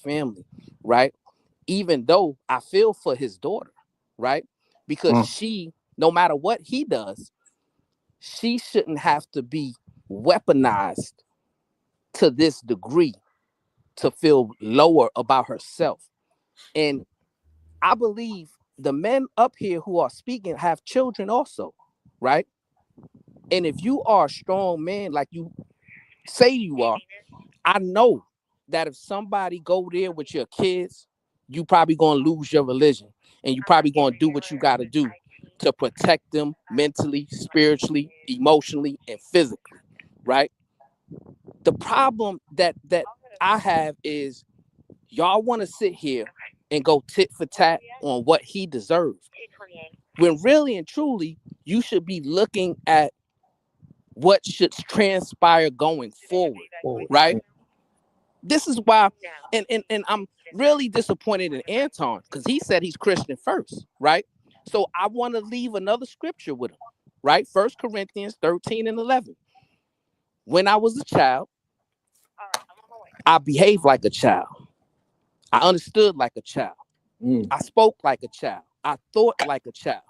family, right? Even though I feel for his daughter, right? Because she, no matter what he does, she shouldn't have to be weaponized to this degree to feel lower about herself. And I believe the men up here who are speaking have children also, right? And if you are a strong man like you say you are, I know that if somebody go there with your kids, you probably gonna lose your religion, and you probably gonna do what you gotta do to protect them mentally, spiritually, emotionally, and physically, right? The problem that I have is y'all want to sit here and go tit for tat on what he deserves, when really and truly you should be looking at what should transpire going forward, right? This is why, and I'm really disappointed in Anton because he said he's Christian first, right? So I want to leave another scripture with him, right? 1 Corinthians 13:11. When I was a child, I behaved like a child. I understood like a child. I spoke like a child. I thought like a child.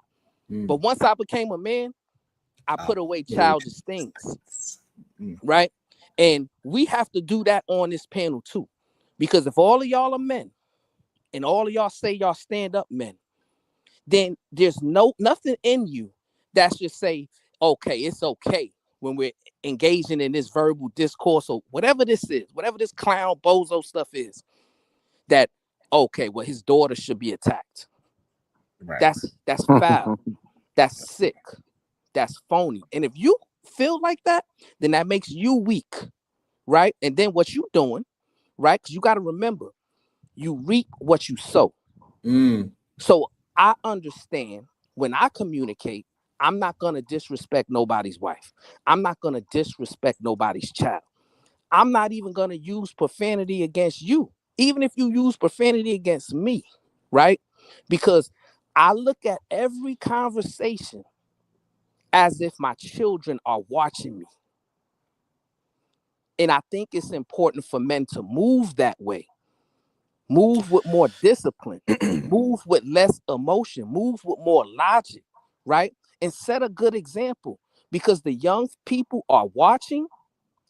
But once I became a man, I put away childish things, right? And we have to do that on this panel too. Because if all of y'all are men and all of y'all say y'all stand up men, then there's nothing in you that should say, okay, it's okay when we're engaging in this verbal discourse or whatever this is, whatever this clown bozo stuff is, that, okay, well, his daughter should be attacked. Right. That's foul. That's sick. That's phony. And if you feel like that, then that makes you weak, right? And then what you doing, right? Because you got to remember, you reap what you sow. So I understand when I communicate, I'm not going to disrespect nobody's wife. I'm not going to disrespect nobody's child. I'm not even going to use profanity against you, even if you use profanity against me, right? Because I look at every conversation as if my children are watching me. And I think it's important for men to move that way. Move with more discipline. Move with less emotion. Move with more logic, right? And set a good example, because the young people are watching,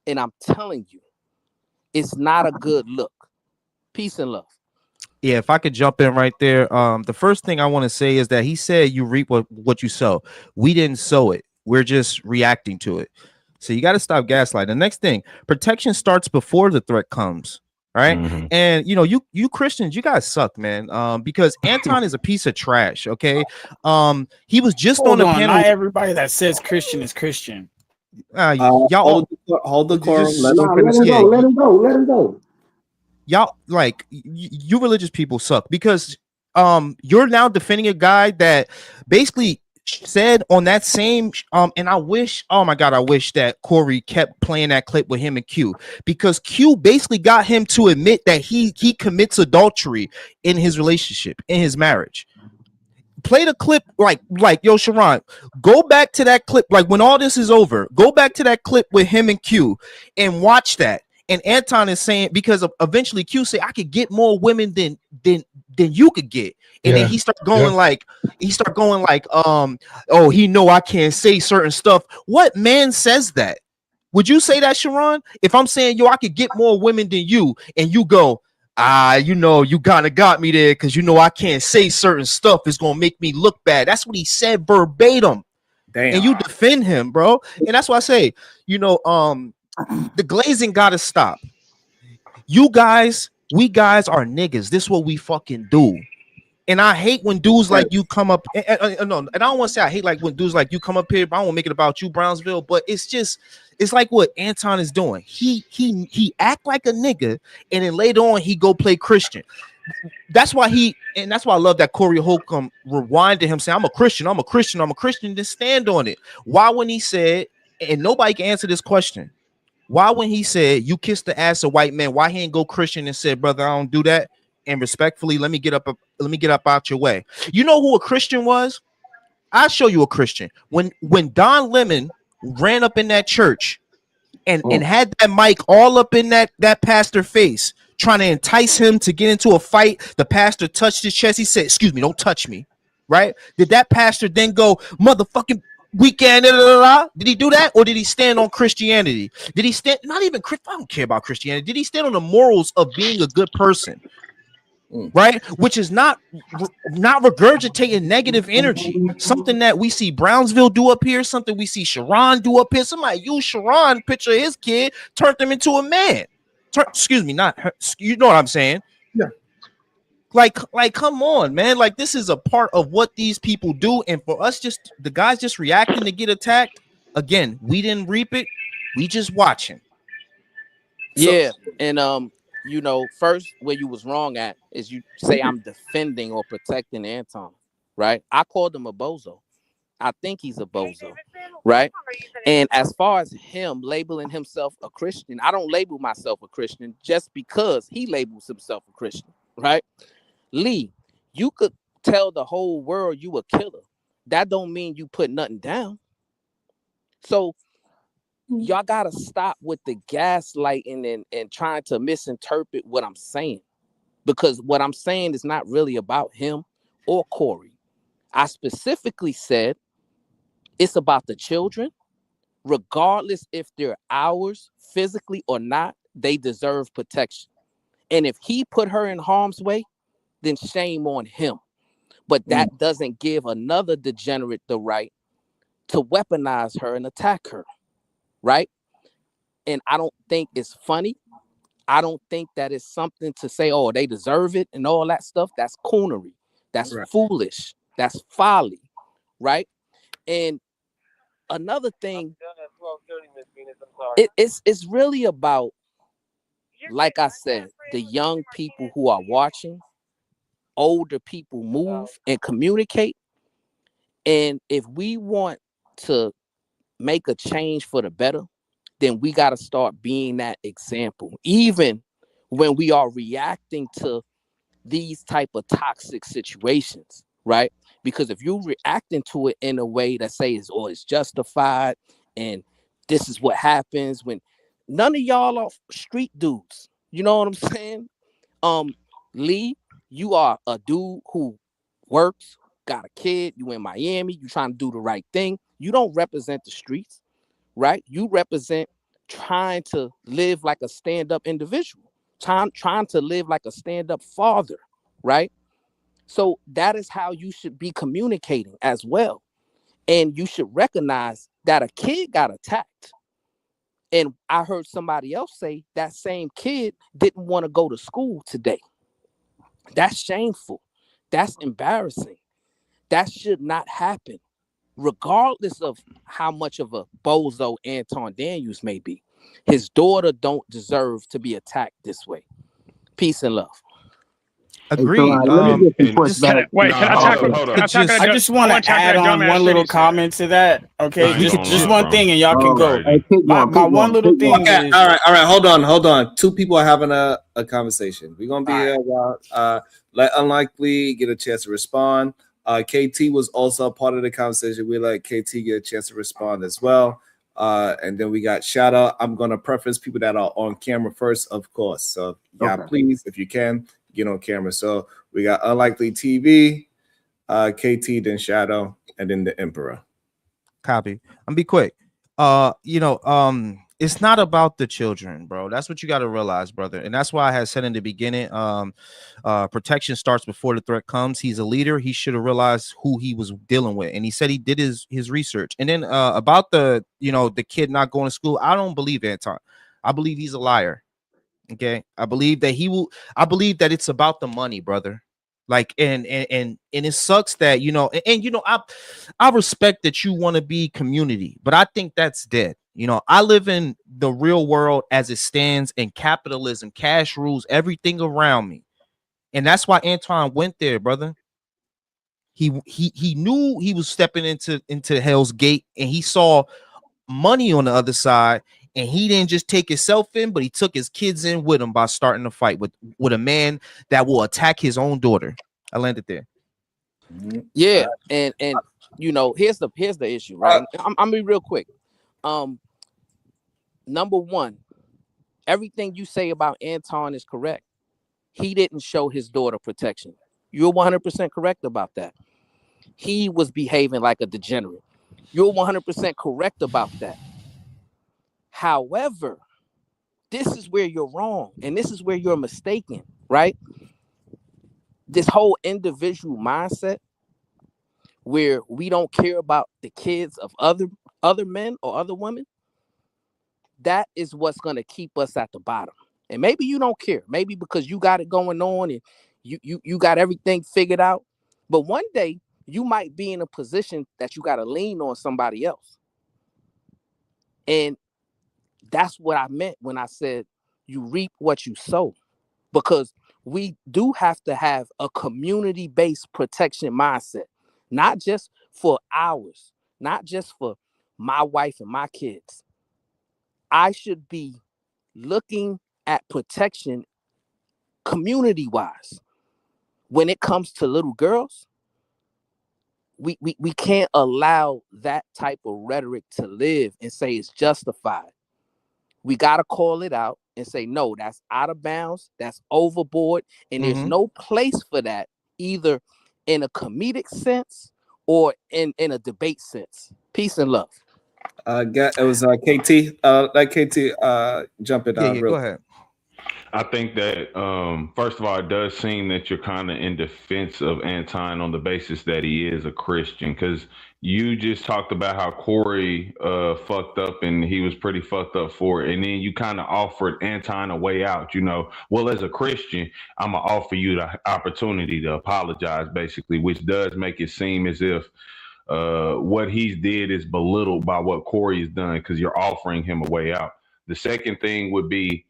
and I'm telling you, it's not a good look. Peace and love. Yeah, if I could jump in right there. The first thing I want to say is that he said you reap what you sow. We didn't sow it. We're just reacting to it. So you got to stop gaslighting. The next thing, protection starts before the threat comes. Right. And you Christians, you guys suck, man. Because Anton is a piece of trash. Okay. He was just on the panel. Not everybody that says Christian is Christian. Y'all hold the quorum. Let him go. Y'all, like, you religious people suck, because you're now defending a guy that basically said on that same and I wish that Corey kept playing that clip with him and Q, because Q basically got him to admit that he commits adultery in his relationship, in his marriage. Play the clip, like yo, Sharon, go back to that clip, like when all this is over, go back to that clip with him and Q and watch that. And Anton is saying, because eventually Q say, I could get more women than you could get. And then he start going like, oh, he know I can't say certain stuff. What man says that? Would you say that, Sharon? If I'm saying, yo, I could get more women than you, and you go, you kind of got me there because I can't say certain stuff. It's gonna make me look bad. That's what he said verbatim. Damn. And you defend him, bro. And that's why I say, the glazing gotta stop. We guys are niggas. This is what we fucking do. And I hate when dudes like you come up. And I don't want to say I hate like when dudes like you come up here, but I don't want to make it about you, Brownsville. But it's like what Anton is doing. He act like a nigga, and then later on he go play Christian. That's why I love that Corey Holcomb rewinded him saying, I'm a Christian, just stand on it. Why when he said, and nobody can answer this question, why when he said you kissed the ass of white men, why he ain't go Christian and said, brother, I don't do that, and respectfully let me get up out your way? You know who a Christian was? I'll show you a Christian. When Don Lemon ran up in that church and had that mic all up in that pastor face, trying to entice him to get into a fight. The pastor touched his chest. He said, "Excuse me, don't touch me." Right? Did that pastor then go, "Motherfucking weekend"? Did he do that, or did he stand on Christianity? Did he stand? Not even I don't care about Christianity. Did he stand on the morals of being a good person? Right, which is not regurgitating negative energy. Something that we see Brownsville do up here, something we see Sharon do up here. Somebody use Sharon picture of his kid, turned him into a man. Excuse me, not her, you know what I'm saying? Yeah. Like, come on, man. Like, this is a part of what these people do, and for us, just the guys just reacting to get attacked. Again, we didn't reap it. We just watching. Yeah, and you know, first where you was wrong at is you say I'm defending or protecting Anton, right? I called him a bozo. I think he's a bozo, right? And as far as him labeling himself a Christian, I don't label myself a Christian just because he labels himself a Christian, right? Lee, you could tell the whole world you a killer. That don't mean you put nothing down. So y'all gotta stop with the gaslighting and trying to misinterpret what I'm saying, because what I'm saying is not really about him or Corey. I specifically said it's about the children, regardless if they're ours physically or not. They deserve protection, and if he put her in harm's way, then shame on him. But that doesn't give another degenerate the right to weaponize her and attack her, right? And I don't think it's funny. I don't think that it's something to say, oh, they deserve it and all that stuff. That's coonery. That's foolish. That's folly, right? And another thing, it's really about, like I said, the young people who are watching, older people move and communicate. And if we want to make a change for the better, then we got to start being that example, even when we are reacting to these type of toxic situations, right? Because if you're reacting to it in a way that says, oh, it's justified and this is what happens, when none of y'all are street dudes, you know what I'm saying? Lee, you are a dude who works, got a kid, you in Miami, you trying to do the right thing. You don't represent the streets, right? You represent trying to live like a stand-up individual, trying to live like a stand-up father, right? So that is how you should be communicating as well. And you should recognize that a kid got attacked. And I heard somebody else say that same kid didn't want to go to school today. That's shameful. That's embarrassing. That should not happen, regardless of how much of a bozo Anton Daniels may be. His daughter don't deserve to be attacked this way. Peace and love. Agreed. Let me get some pushback. Wait, can I tackle? Hold Can I on. tackle? I just want to add on one little comment to that. Okay, I ain't just gonna just lie, one bro. thing, and y'all can go. Hey, keep My going, one little keep thing going. Okay, is all right. Hold on. Two people are having a conversation. We're gonna be here while let Unlikely get a chance to respond. KT was also a part of the conversation. We let KT get a chance to respond as well. And then we got shout out. I'm gonna preference people that are on camera first, of course. So yeah, please, if you can, get on camera. So we got Unlikely TV, KT, then Shadow, and then the Emperor. Copy. I'm be quick. It's not about the children, bro. That's what you got to realize, brother. And that's why I had said in the beginning, protection starts before the threat comes. He's a leader. He should have realized who he was dealing with. And he said he did his research. And then about the kid not going to school, I don't believe Anton. I believe he's a liar. Okay. I believe that it's about the money, brother. Like, and it sucks that, I respect that you want to be community, but I think that's dead. I live in the real world as it stands, and capitalism, cash rules everything around me. And that's why Anton went there, brother. He knew he was stepping into Hell's Gate, and he saw money on the other side. And he didn't just take himself in, but he took his kids in with him by starting a fight with a man that will attack his own daughter. I landed there. Yeah, and here's the issue, right? I'm gonna be real quick. Number one, everything you say about Anton is correct. he didn't show his daughter protection. You're 100% correct about that. He was behaving like a degenerate. You're 100% correct about that. However, this is where you're wrong, and this is where you're mistaken, right? This whole individual mindset where we don't care about the kids of other men or other women, that is what's going to keep us at the bottom. And maybe you don't care. Maybe because you got it going on and you got everything figured out. But one day you might be in a position that you got to lean on somebody else. And that's what I meant when I said you reap what you sow. Because we do have to have a community-based protection mindset, not just for ours, not just for my wife and my kids. I should be looking at protection community-wise. When it comes to little girls, we can't allow that type of rhetoric to live and say it's justified. We got to call it out and say, no, that's out of bounds. That's overboard. And there's no place for that, either in a comedic sense or in a debate sense. Peace and love. It was KT. Let KT jump in. Go ahead. I think that first of all, it does seem that you're kind of in defense of Anton on the basis that he is a Christian, because you just talked about how Corey fucked up and he was pretty fucked up for it, and then you kind of offered Anton a way out. You know, well, as a Christian, I'm gonna offer you the opportunity to apologize, basically, which does make it seem as if what he's did is belittled by what Corey has done, because you're offering him a way out. The second thing would be,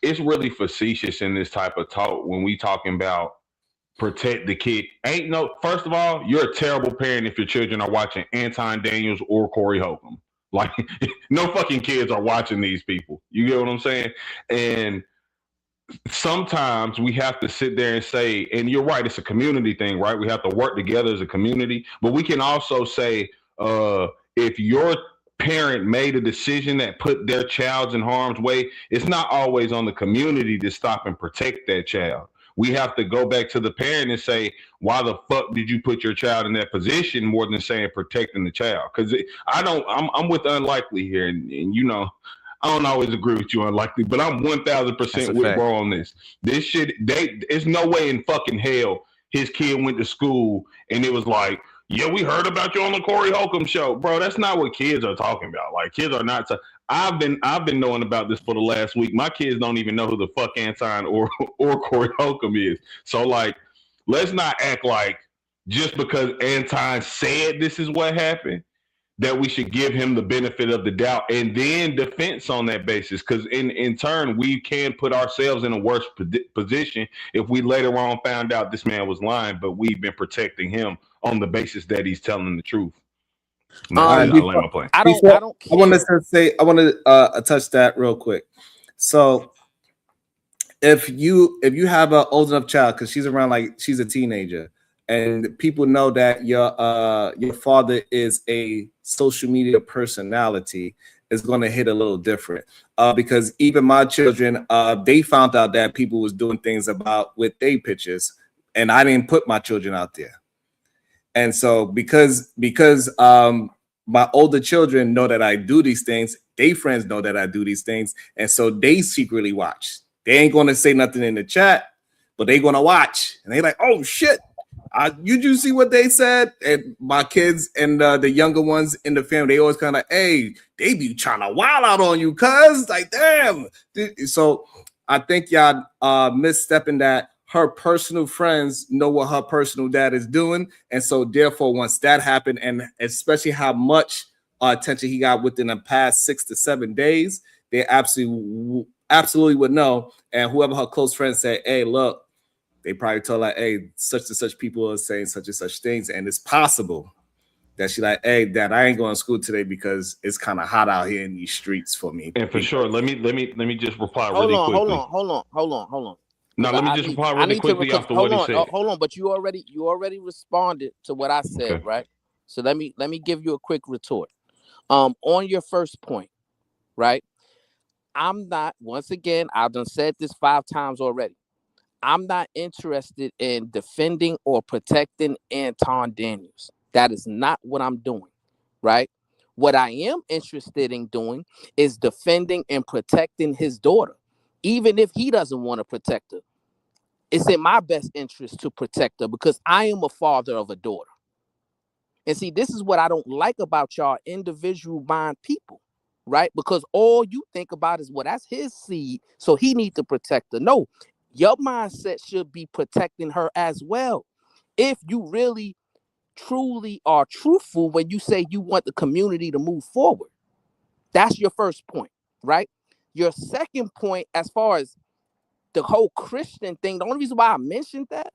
it's really facetious in this type of talk when we talking about protect the kid. First of all, you're a terrible parent if your children are watching Anton Daniels or Corey Holcomb. Like, no fucking kids are watching these people. You get what I'm saying? And sometimes we have to sit there and say, and you're right, it's a community thing, right? We have to work together as a community, but we can also say, if your parent made a decision that put their child in harm's way, it's not always on the community to stop and protect that child. We have to go back to the parent and say, why the fuck did you put your child in that position, more than saying protecting the child? Because I'm with Unlikely here, and you know, I don't always agree with you, Unlikely, but I'm 1,000% with bro on this. This shit, there's no way in fucking hell his kid went to school and it was like, yeah, we heard about you on the Corey Holcomb show. Bro, that's not what kids are talking about. Like, kids are not. I've been knowing about this for the last week. My kids don't even know who the fuck Anton or Corey Holcomb is. So, like, let's not act like just because Anton said this is what happened, that we should give him the benefit of the doubt and then defense on that basis. Because in turn, we can put ourselves in a worse position if we later on found out this man was lying, but we've been protecting him on the basis that he's telling the truth. I want to touch that real quick. So if you have an old enough child, because she's around, like, she's a teenager, and people know that your father is a social media personality, is going to hit a little different. Because even my children, they found out that people was doing things with their pictures, and I didn't put my children out there. And so because my older children know that I do these things, their friends know that I do these things, and so they secretly watch. They ain't going to say nothing in the chat, but they going to watch, and they like, oh shit. You see what they said? And my kids and the younger ones in the family, they always kind of, hey, they be trying to wild out on you, cuz, like, damn. So I think y'all misstepping that her personal friends know what her personal dad is doing. And so therefore, once that happened, and especially how much attention he got within the past 6 to 7 days, they absolutely would know. And whoever her close friends say, hey, look, they probably told her, hey, such and such people are saying such and such things. And it's possible that she like, hey, Dad, I ain't going to school today because it's kind of hot out here in these streets for me. And for sure, let me just reply quickly. Hold on. No, let me just reply really quickly after what he said. Hold on, but you already responded to what I said, okay, right? So let me give you a quick retort. On your first point, right? I'm not, once again, I've done said this 5 times already. I'm not interested in defending or protecting Anton Daniels. That is not what I'm doing, right? What I am interested in doing is defending and protecting his daughter, even if he doesn't want to protect her. It's in my best interest to protect her because I am a father of a daughter. And see, this is what I don't like about y'all individual mind people, right? Because all you think about is, well, that's his seed, so he needs to protect her. No, your mindset should be protecting her as well. If you really, truly are truthful when you say you want the community to move forward. That's your first point, right? Your second point, as far as the whole Christian thing, the only reason why I mentioned that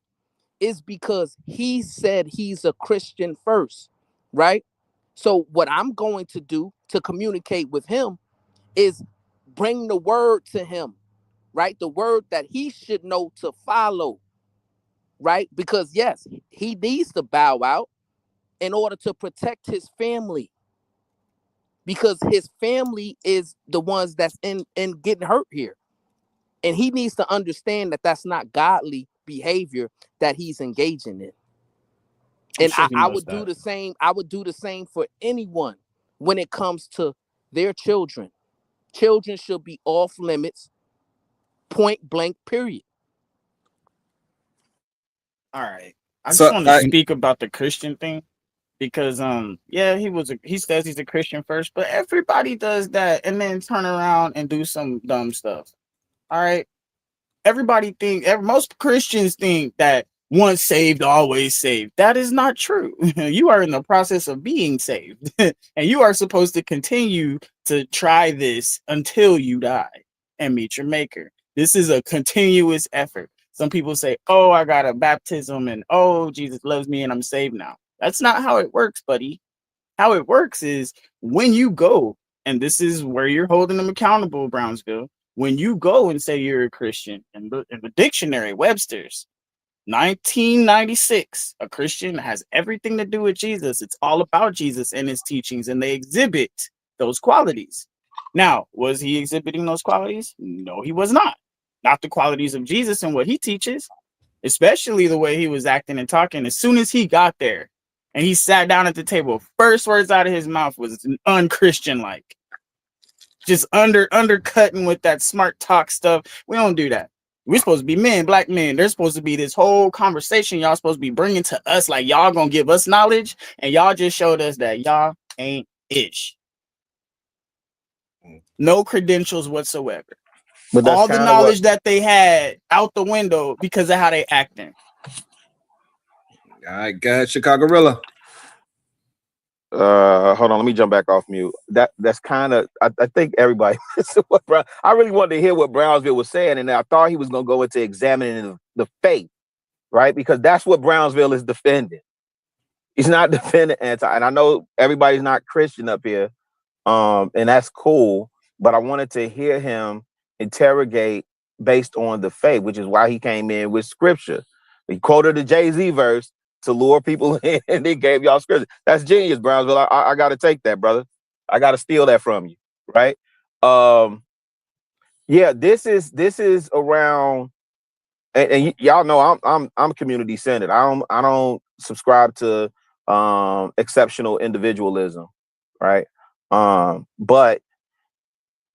is because he said he's a Christian first, right? So what I'm going to do to communicate with him is bring the word to him, right? The word that he should know to follow, right? Because yes, he needs to bow out in order to protect his family, because his family is the ones that's in getting hurt here. And he needs to understand that that's not godly behavior that he's engaging in. And I would do the same. I would do the same for anyone when it comes to their children. Children should be off limits, point blank, period. All right. I just want to speak about the Christian thing because yeah, he says he's a Christian first, but everybody does that and then turn around and do some dumb stuff. All right. Most Christians think that once saved, always saved. That is not true. You are in the process of being saved, and you are supposed to continue to try this until you die and meet your maker. This is a continuous effort. Some people say, oh, I got a baptism and oh, Jesus loves me and I'm saved now. That's not how it works, buddy. How it works is when you go, and this is where you're holding them accountable, Brownsville. When you go and say you're a Christian, in the dictionary, Webster's, 1996, a Christian has everything to do with Jesus. It's all about Jesus and his teachings, and they exhibit those qualities. Now, was he exhibiting those qualities? No, he was not. Not the qualities of Jesus and what he teaches, especially the way he was acting and talking. As soon as he got there and he sat down at the table, first words out of his mouth was unchristian-like. Just undercutting with that smart talk stuff. We don't do that. We're supposed to be men, black men. There's supposed to be this whole conversation y'all supposed to be bringing to us, like y'all gonna give us knowledge, and y'all just showed us that y'all ain't ish. No credentials whatsoever. But all the knowledge that they had out the window because of how they acting. All right, go ahead, Chicago-rilla. Hold on, let me jump back off mute. That's kind of I think everybody I really wanted to hear what Brownsville was saying, and I thought he was gonna go into examining the faith, right? Because that's what Brownsville is defending. He's not defending anti, and I know everybody's not Christian up here, and that's cool, but I wanted to hear him interrogate based on the faith, which is why he came in with scripture. He quoted the Jay-Z verse to lure people in, and they gave y'all scripture. That's genius, Brownsville. I got to take that, brother. I got to steal that from you, right? Yeah, this is around, and y'all know I'm community centered. I don't subscribe to exceptional individualism, right? But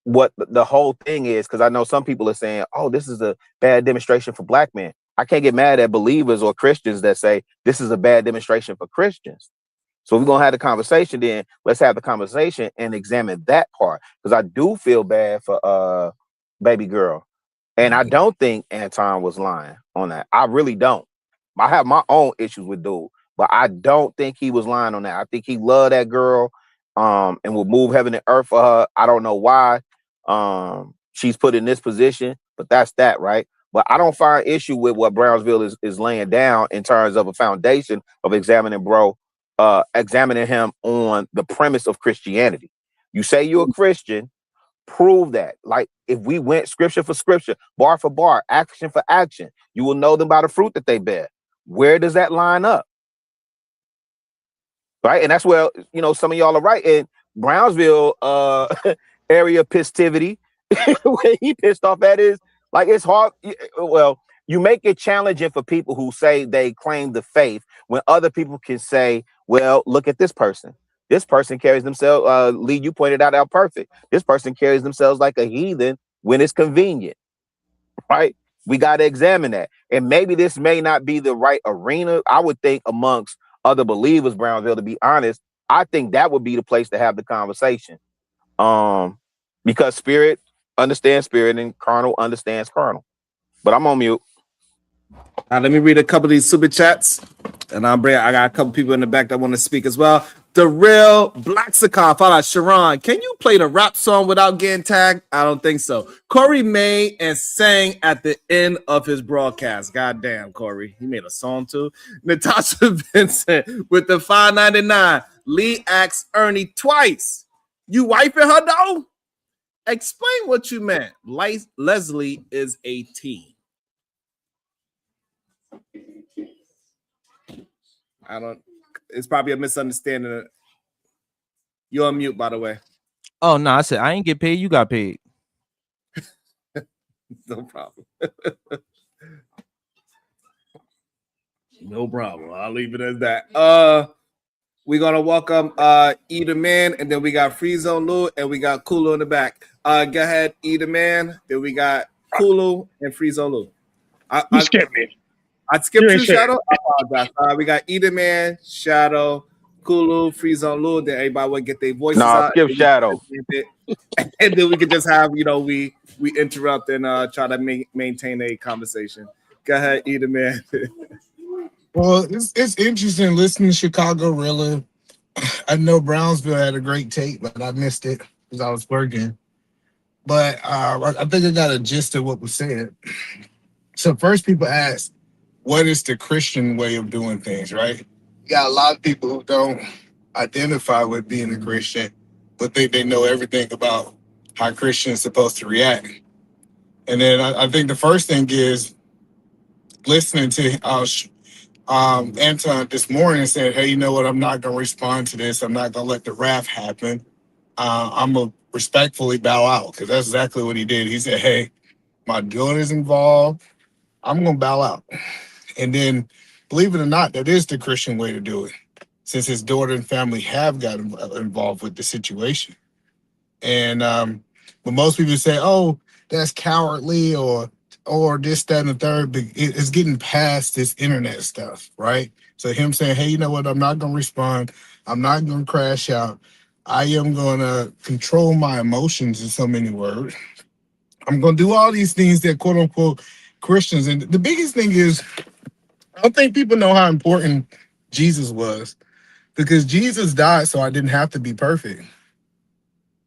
what the whole thing is, because I know some people are saying, oh, this is a bad demonstration for black men. I can't get mad at believers or Christians that say this is a bad demonstration for Christians. So if we're going to have the conversation, then let's have the conversation and examine that part. Because I do feel bad for baby girl. And I don't think Anton was lying on that. I really don't. I have my own issues with dude, but I don't think he was lying on that. I think he loved that girl and will move heaven and earth for her. I don't know why she's put in this position, but that's that, right? But I don't find issue with what Brownsville is laying down in terms of a foundation of examining him on the premise of Christianity. You say you're a Christian, prove that. Like if we went scripture for scripture, bar for bar, action for action, you will know them by the fruit that they bear. Where does that line up? Right? And that's where, some of y'all are right. In Brownsville area pistivity, where he pissed off at is, like, it's hard. Well, you make it challenging for people who say they claim the faith when other people can say, well, look at this person. This person carries themselves, Lee, you pointed out perfect. This person carries themselves like a heathen when it's convenient, right? We got to examine that. And maybe this may not be the right arena. I would think amongst other believers, Brownville, to be honest, I think that would be the place to have the conversation. Because spirit understands spirit and carnal understands carnal. But I'm on mute. Let me read a couple of these super chats, and I got a couple people in the back that want to speak as well. The Real Blacksicon, follow out Sharon. Can you play the rap song without getting tagged? I don't think so. Corey made and sang at the end of his broadcast. Goddamn, Corey, he made a song too. Natasha Vincent with the $5.99. Lee asked Ernie twice. You wiping her though? Explain what you meant. Leslie is a teen. It's probably a misunderstanding. You're on mute, by the way. Oh no, I said I ain't get paid. You got paid. No problem. No problem. I'll leave it as that. We're gonna welcome Either Man, and then we got Free Zone Lou, and we got Kulu in the back. Go ahead, Either Man. Then we got Kulu and Free Zone Lou. You skipped me. I skipped you, Shadow. I apologize. We got Either Man, Shadow, Kulu, Free Zone Lou. Then everybody will get their voices out. Skip Shadow. And then we can just have, we interrupt and try to maintain a conversation. Go ahead, Either Man. Well, it's interesting listening to Chicago Rilla. I know Brownsville had a great tape, but I missed it because I was working. But I think I got a gist of what was said. So first people ask, what is the Christian way of doing things, right? You got a lot of people who don't identify with being a Christian, but they know everything about how Christians supposed to react. And then I think the first thing is listening to Anton this morning said, hey, you know what? I'm not going to respond to this. I'm not going to let the wrath happen. I'm going to respectfully bow out, because that's exactly what he did. He said, hey, my daughter's involved. I'm going to bow out. And then, believe it or not, that is the Christian way to do it, since his daughter and family have got involved with the situation. And but most people say, oh, that's cowardly or this, that, and the third. But it's getting past this internet stuff, right? So him saying, hey, you know what? I'm not going to respond. I'm not going to crash out. I am going to control my emotions, in so many words. I'm going to do all these things that, quote unquote, Christians. And the biggest thing is, I don't think people know how important Jesus was, because Jesus died so I didn't have to be perfect.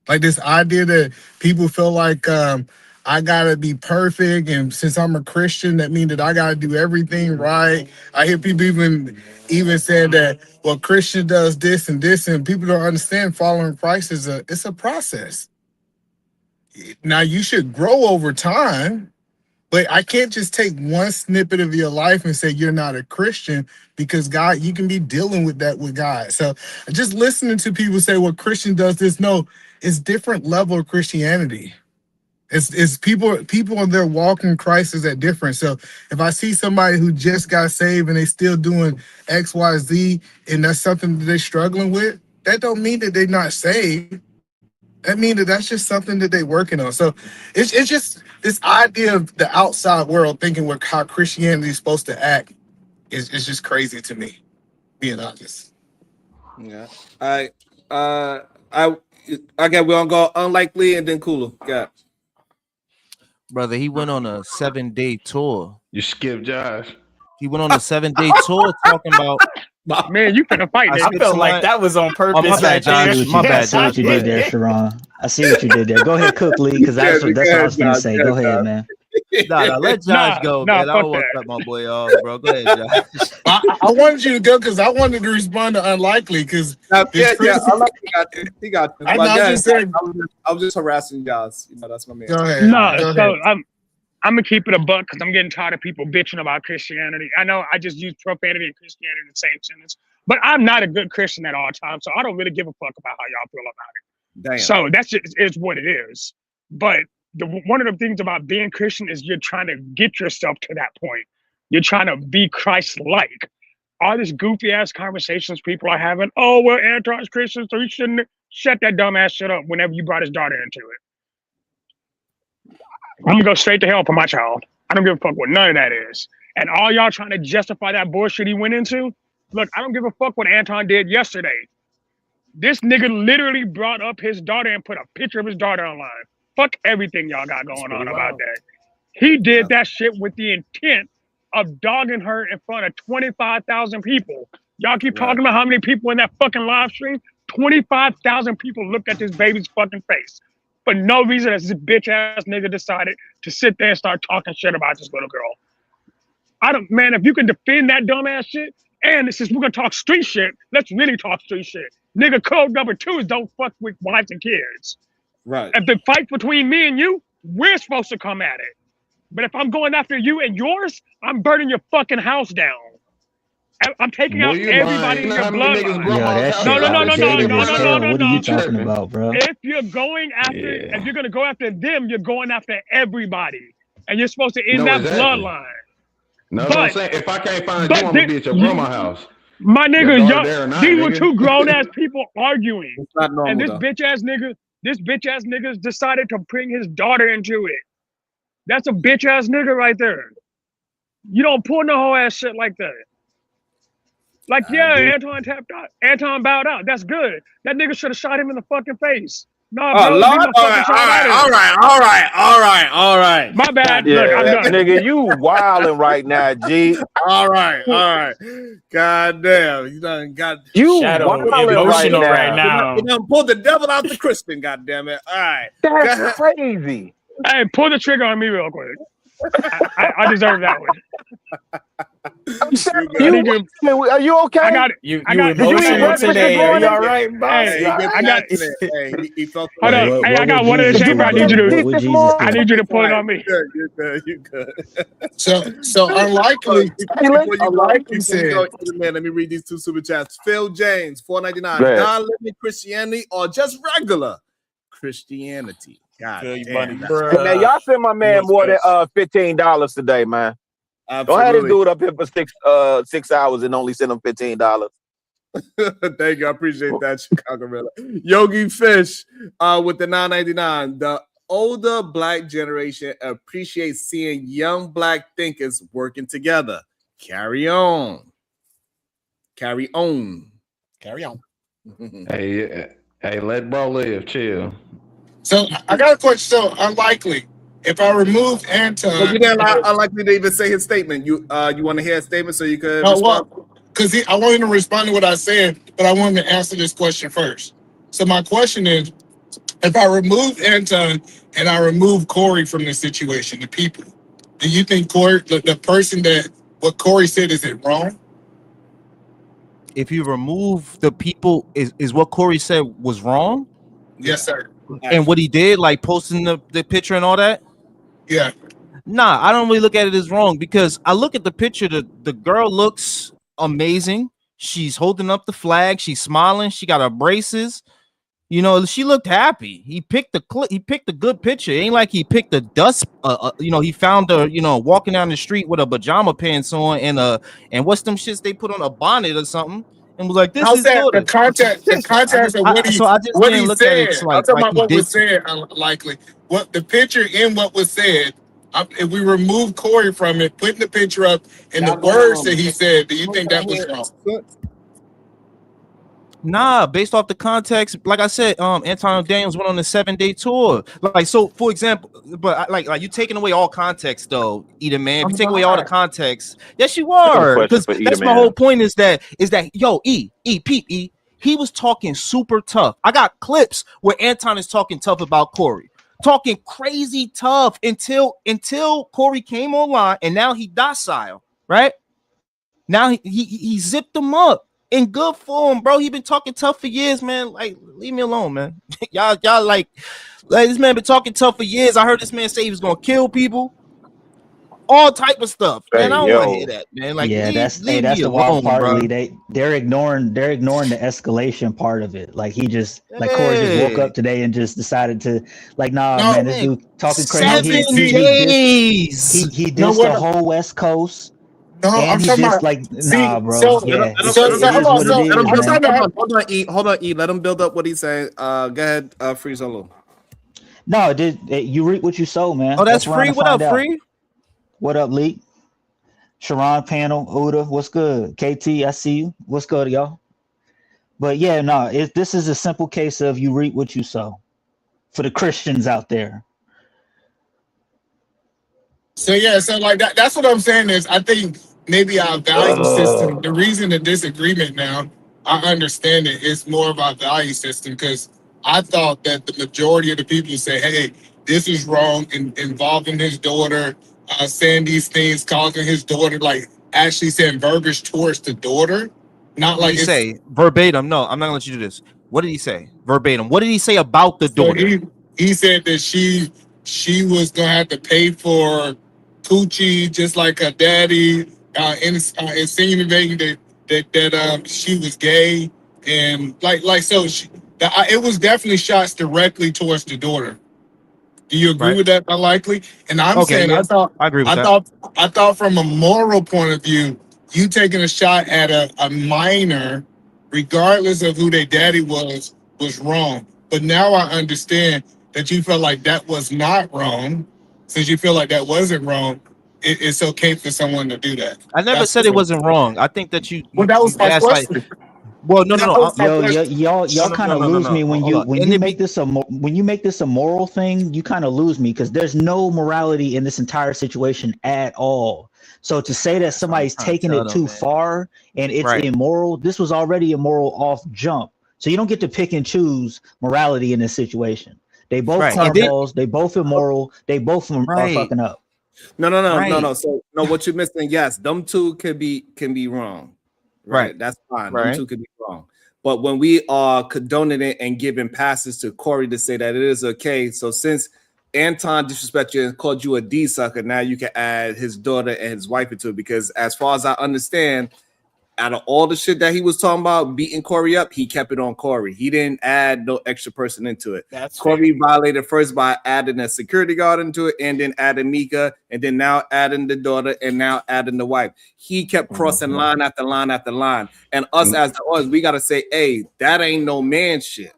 Like this idea that people feel like I gotta be perfect, and since I'm a Christian, that means that I gotta do everything right. I hear people even saying that, well, Christian does this, and people don't understand following Christ it's a process. Now you should grow over time. But I can't just take one snippet of your life and say you're not a Christian, because God, you can be dealing with that with God. So just listening to people say, well, Christian does this. No, it's different level of Christianity. It's people on their walk in Christ is at different. So if I see somebody who just got saved and they still doing X, Y, Z, and that's something that they're struggling with, that don't mean that they're not saved. That means that that's just something that they're working on. So it's just this idea of the outside world thinking how Christianity is supposed to act is just crazy to me, being honest. Yeah. We're gonna go Unlikely and then Kulu. Yeah. Brother, he went on a 7-day tour. You skipped Josh. He went on a 7-day tour talking about. Man, you finna fight. I felt like that was on purpose. Oh, my bad, Josh. My bad. I see what you did there, Sharon. I see what you did there. Go ahead, cook, Lee, because that's what I was gonna say. Go ahead, man. Nah, let Josh go, man. I don't want to cut my boy off, bro. Go ahead, Josh. I wanted you to go because I wanted to respond to Unlikely, because He got this. I was just harassing y'all. That's my man. Go ahead. No, so I'm gonna keep it a buck because I'm getting tired of people bitching about Christianity. I know I just use profanity and Christianity in the same sentence, but I'm not a good Christian at all times, so I don't really give a fuck about how y'all feel about it. Damn. So that's just is what it is. But one of the things about being Christian is you're trying to get yourself to that point. You're trying to be Christ-like. All these goofy ass conversations people are having. Oh, well, Anton's Christian, so you shouldn't shut that dumb ass shit up whenever you brought his daughter into it. I'm gonna go straight to hell for my child. I don't give a fuck what none of that is. And all y'all trying to justify that bullshit he went into, look, I don't give a fuck what Anton did yesterday. This nigga literally brought up his daughter and put a picture of his daughter online. Fuck everything y'all got going on about that. He did that shit with the intent of dogging her in front of 25,000 people. Y'all keep talking about how many people in that fucking live stream. 25,000 people looked at this baby's fucking face. For no reason, as this bitch ass nigga decided to sit there and start talking shit about this little girl. Man, if you can defend that dumb ass shit, and since we're gonna talk street shit, let's really talk street shit. Nigga, code number 2 is don't fuck with wives and kids. Right. If the fight between me and you, we're supposed to come at it. But if I'm going after you and yours, I'm burning your fucking house down. I'm taking out everybody in your bloodline. No. What are you talking about, bro? If you're going after, if you're gonna go after them, you're going after everybody, and you're supposed to end that bloodline. No, but, I'm saying, if I can't find you, I'm gonna be at your grandma's house. My nigga, these were two grown ass people arguing, and this bitch ass nigga decided to bring his daughter into it. That's a bitch ass nigga right there. You don't pull no whole ass shit like that. Like, Anton tapped out. Anton bowed out. That's good. That nigga should have shot him in the fucking face. No, bro, Lord. All right. My bad. Yeah, look, I'm done. Nigga, you wilding right now, G. All right. God damn, you done got wilding right now. You done pulled the devil out the Christian. God damn it. All right. That's crazy. Hey, pull the trigger on me real quick. I deserve that one. I'm sorry, are you okay? I got it. You emotional today. Are you all right, boss? Hey, I got it. Hold on. Hey, I got one in the chamber. I need you to pull it on me. You good. So unlikely. Unlikely said. Man, let me read these 2 super chats. Phil James, $4.99. Non-living Christianity or just regular Christianity? God damn. Now y'all send my man more than $15 today, man. Absolutely. Don't have this dude up here for 6 hours and only send him $15. Thank you, I appreciate that, Chicago Rilla. Yogi Fish with the $9.99. The older black generation appreciates seeing young black thinkers working together. Carry on. Hey, let bro live. Chill. So I got a question. So unlikely. If I remove Anton, you didn't unlikely to even say his statement. You want to hear his statement so you could respond? Because I wanted to respond to what I said, but I wanted to answer this question first. So my question is, if I remove Anton and I remove Corey from the situation, the people, do you think Corey, the person that what Corey said, is it wrong? If you remove the people, is what Corey said was wrong? Yes, sir. And what he did, like posting the picture and all that? Yeah. Nah, I don't really look at it as wrong because I look at the picture. The girl looks amazing. She's holding up the flag. She's smiling. She got her braces. You know, she looked happy. He picked a good picture. It ain't like he picked a dust. He found her, walking down the street with a pajama pants on and what's them shits they put on a bonnet or something. And was like, this is good. The context of what he said. I'm talking about what was said, unlikely. What the picture in what was said, if we remove Corey from it, putting the picture up and the words that he said, do you think that was wrong? Nah, based off the context, like I said, Anton Daniels went on a 7-day tour. Like, so for example, but like you're taking away all context though, Eda Man. If you take away all the context, yes, you are. Because that's my whole point is that yo, Pete, he was talking super tough. I got clips where Anton is talking tough about Corey, talking crazy tough until Corey came online, and now he docile, right? Now he zipped him up. In good form, bro. He been talking tough for years, man. Like, leave me alone, man. y'all like this man been talking tough for years. I heard this man say he was gonna kill people. all type of stuff. Man, Hey, I don't want to hear yo. that, man. Like, Yeah, leave that's me the wild alone, part, bro. Lee. They're ignoring the escalation part of it. Like Corey just woke Hey, up today and just decided to like, nah, No, man, this man, dude talking crazy. no, 7 He days. dissed what? the whole West Coast, No, and I'm he talking dissed about. like, See, nah, bro. so Yeah, Let him, so let him, so it hold is on. what it So is, I'm man. talking about. hold on, hold on, E. Let him build up what he's saying. Go ahead, Free Solo. No, you reap what you sow, man. Oh, that's That's what I'm free. trying to What up, find out. free? What up, Lee? Sharon, panel, Uda, what's good? KT, I see you. What's good, y'all? But yeah, no, this is a simple case of you reap what you sow for the Christians out there. So yeah, so like that's what I'm saying is I think maybe our value system, the reason the disagreement now, I understand it, it's more of our value system because I thought that the majority of the people say, hey, this is wrong in involving his daughter, saying these things, causing his daughter, like actually saying verbiage towards the daughter. Not What did like he it's say verbatim? No, I'm not gonna let you do this. What did he say verbatim? What did he say about the so daughter? he said that she was gonna have to pay for coochie just like her daddy, insinuating that she was gay and so it was definitely shots directly towards the daughter. Do you agree Right. with that? Unlikely. And I'm Okay. saying Yeah, I agree with I that. thought I thought from a moral point of view, you taking a shot at a minor, regardless of who their daddy was wrong. But now I understand that you felt like that was not wrong. Since you feel like that wasn't wrong, it's okay for someone to do that. I never That's said it wasn't wrong. I think that you well, you that you was my gaslight. question. Well, no, no, That no. was my Yo, question. y'all kind of lose me when Hold on. you make this when you make this a moral thing. You kind of lose me because there's no morality in this entire situation at all. So to say that somebody's taking it too far and it's Right. immoral, this was already immoral off jump. So you don't get to pick and choose morality in this situation. They both Right. cornballs. They both immoral. They both are Right. fucking up. No. So no, what you're missing, yes, them two can be wrong. Right. That's fine. Them Right. two can be wrong. But when we are condoning it and giving passes to Corey to say that it is okay, so since Anton disrespected you and called you a D sucker, now you can add his daughter and his wife into it. Because as far as I understand, out of all the shit that he was talking about beating Corey up, he kept it on Corey. He didn't add no extra person into it. That's Corey violated first by adding a security guard into it, and then adding Mika, and then now adding the daughter, and now adding the wife. He kept crossing line after line after line. And us as the audience, we gotta say, hey, that ain't no man shit.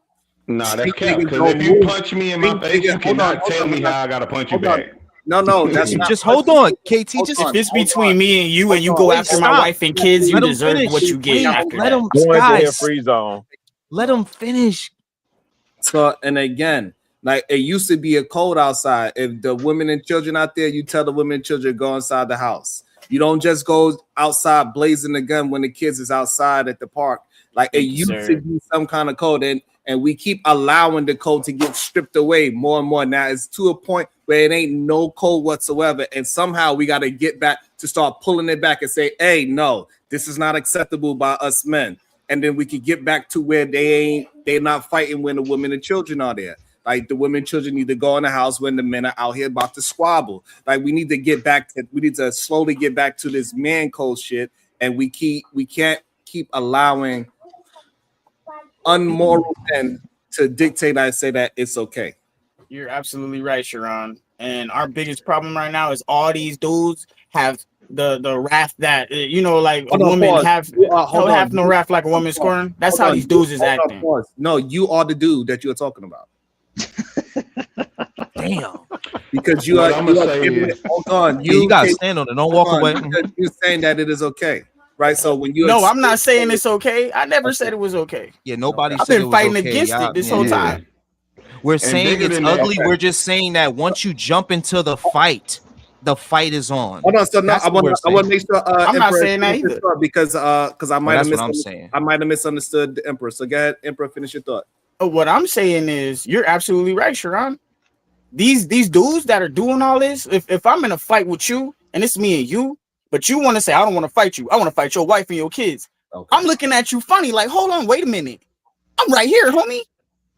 Nah, that's cap. Because if you punch me in my face, you cannot tell me how I gotta punch you back. No, that's not. Just hold on, KT. If it's between me and you, and you go after my wife and kids, you deserve what you get after let that. him, Go into guys, his free zone. let him finish. So, and again, like it used to be a code outside. If the women and children out there, you tell the women and children go inside the house. You don't just go outside blazing the gun when the kids is outside at the park. Like it used to be some kind of code, and we keep allowing the code to get stripped away more and more. Now it's to a point where it ain't no code whatsoever, and somehow we got to get back to start pulling it back and say, hey, no, this is not acceptable by us men. And then we could get back to where they're not fighting when the women and children are there. Like the women and children need to go in the house when the men are out here about to squabble. Like we need to slowly get back to this man code shit, and we can't keep allowing unmoral men to dictate. I say that it's okay. You're absolutely right, Sharon. And our biggest problem right now is all these dudes have the wrath that like a woman have no wrath like a woman scorn. That's how these dudes is acting. No, you are the dude that you're talking about. Damn. Because you gotta stand on it. Don't walk away. You're saying that it is okay. Right, so when you I'm not saying it's okay. I never said it was okay. Yeah, nobody. I've been fighting against it this whole time. We're saying it's ugly. We're just saying that once you jump into the fight is on. Hold on, so no, I want to make sure. I'm not saying that either because I might have misunderstood. I might have misunderstood the Emperor. So go ahead, Emperor, finish your thought. What I'm saying is, you're absolutely right, Sharon. These dudes that are doing all this, if I'm in a fight with you and it's me and you, but you want to say I don't want to fight you, I want to fight your wife and your kids. Okay. I'm looking at you funny, like, hold on, wait a minute, I'm right here, homie.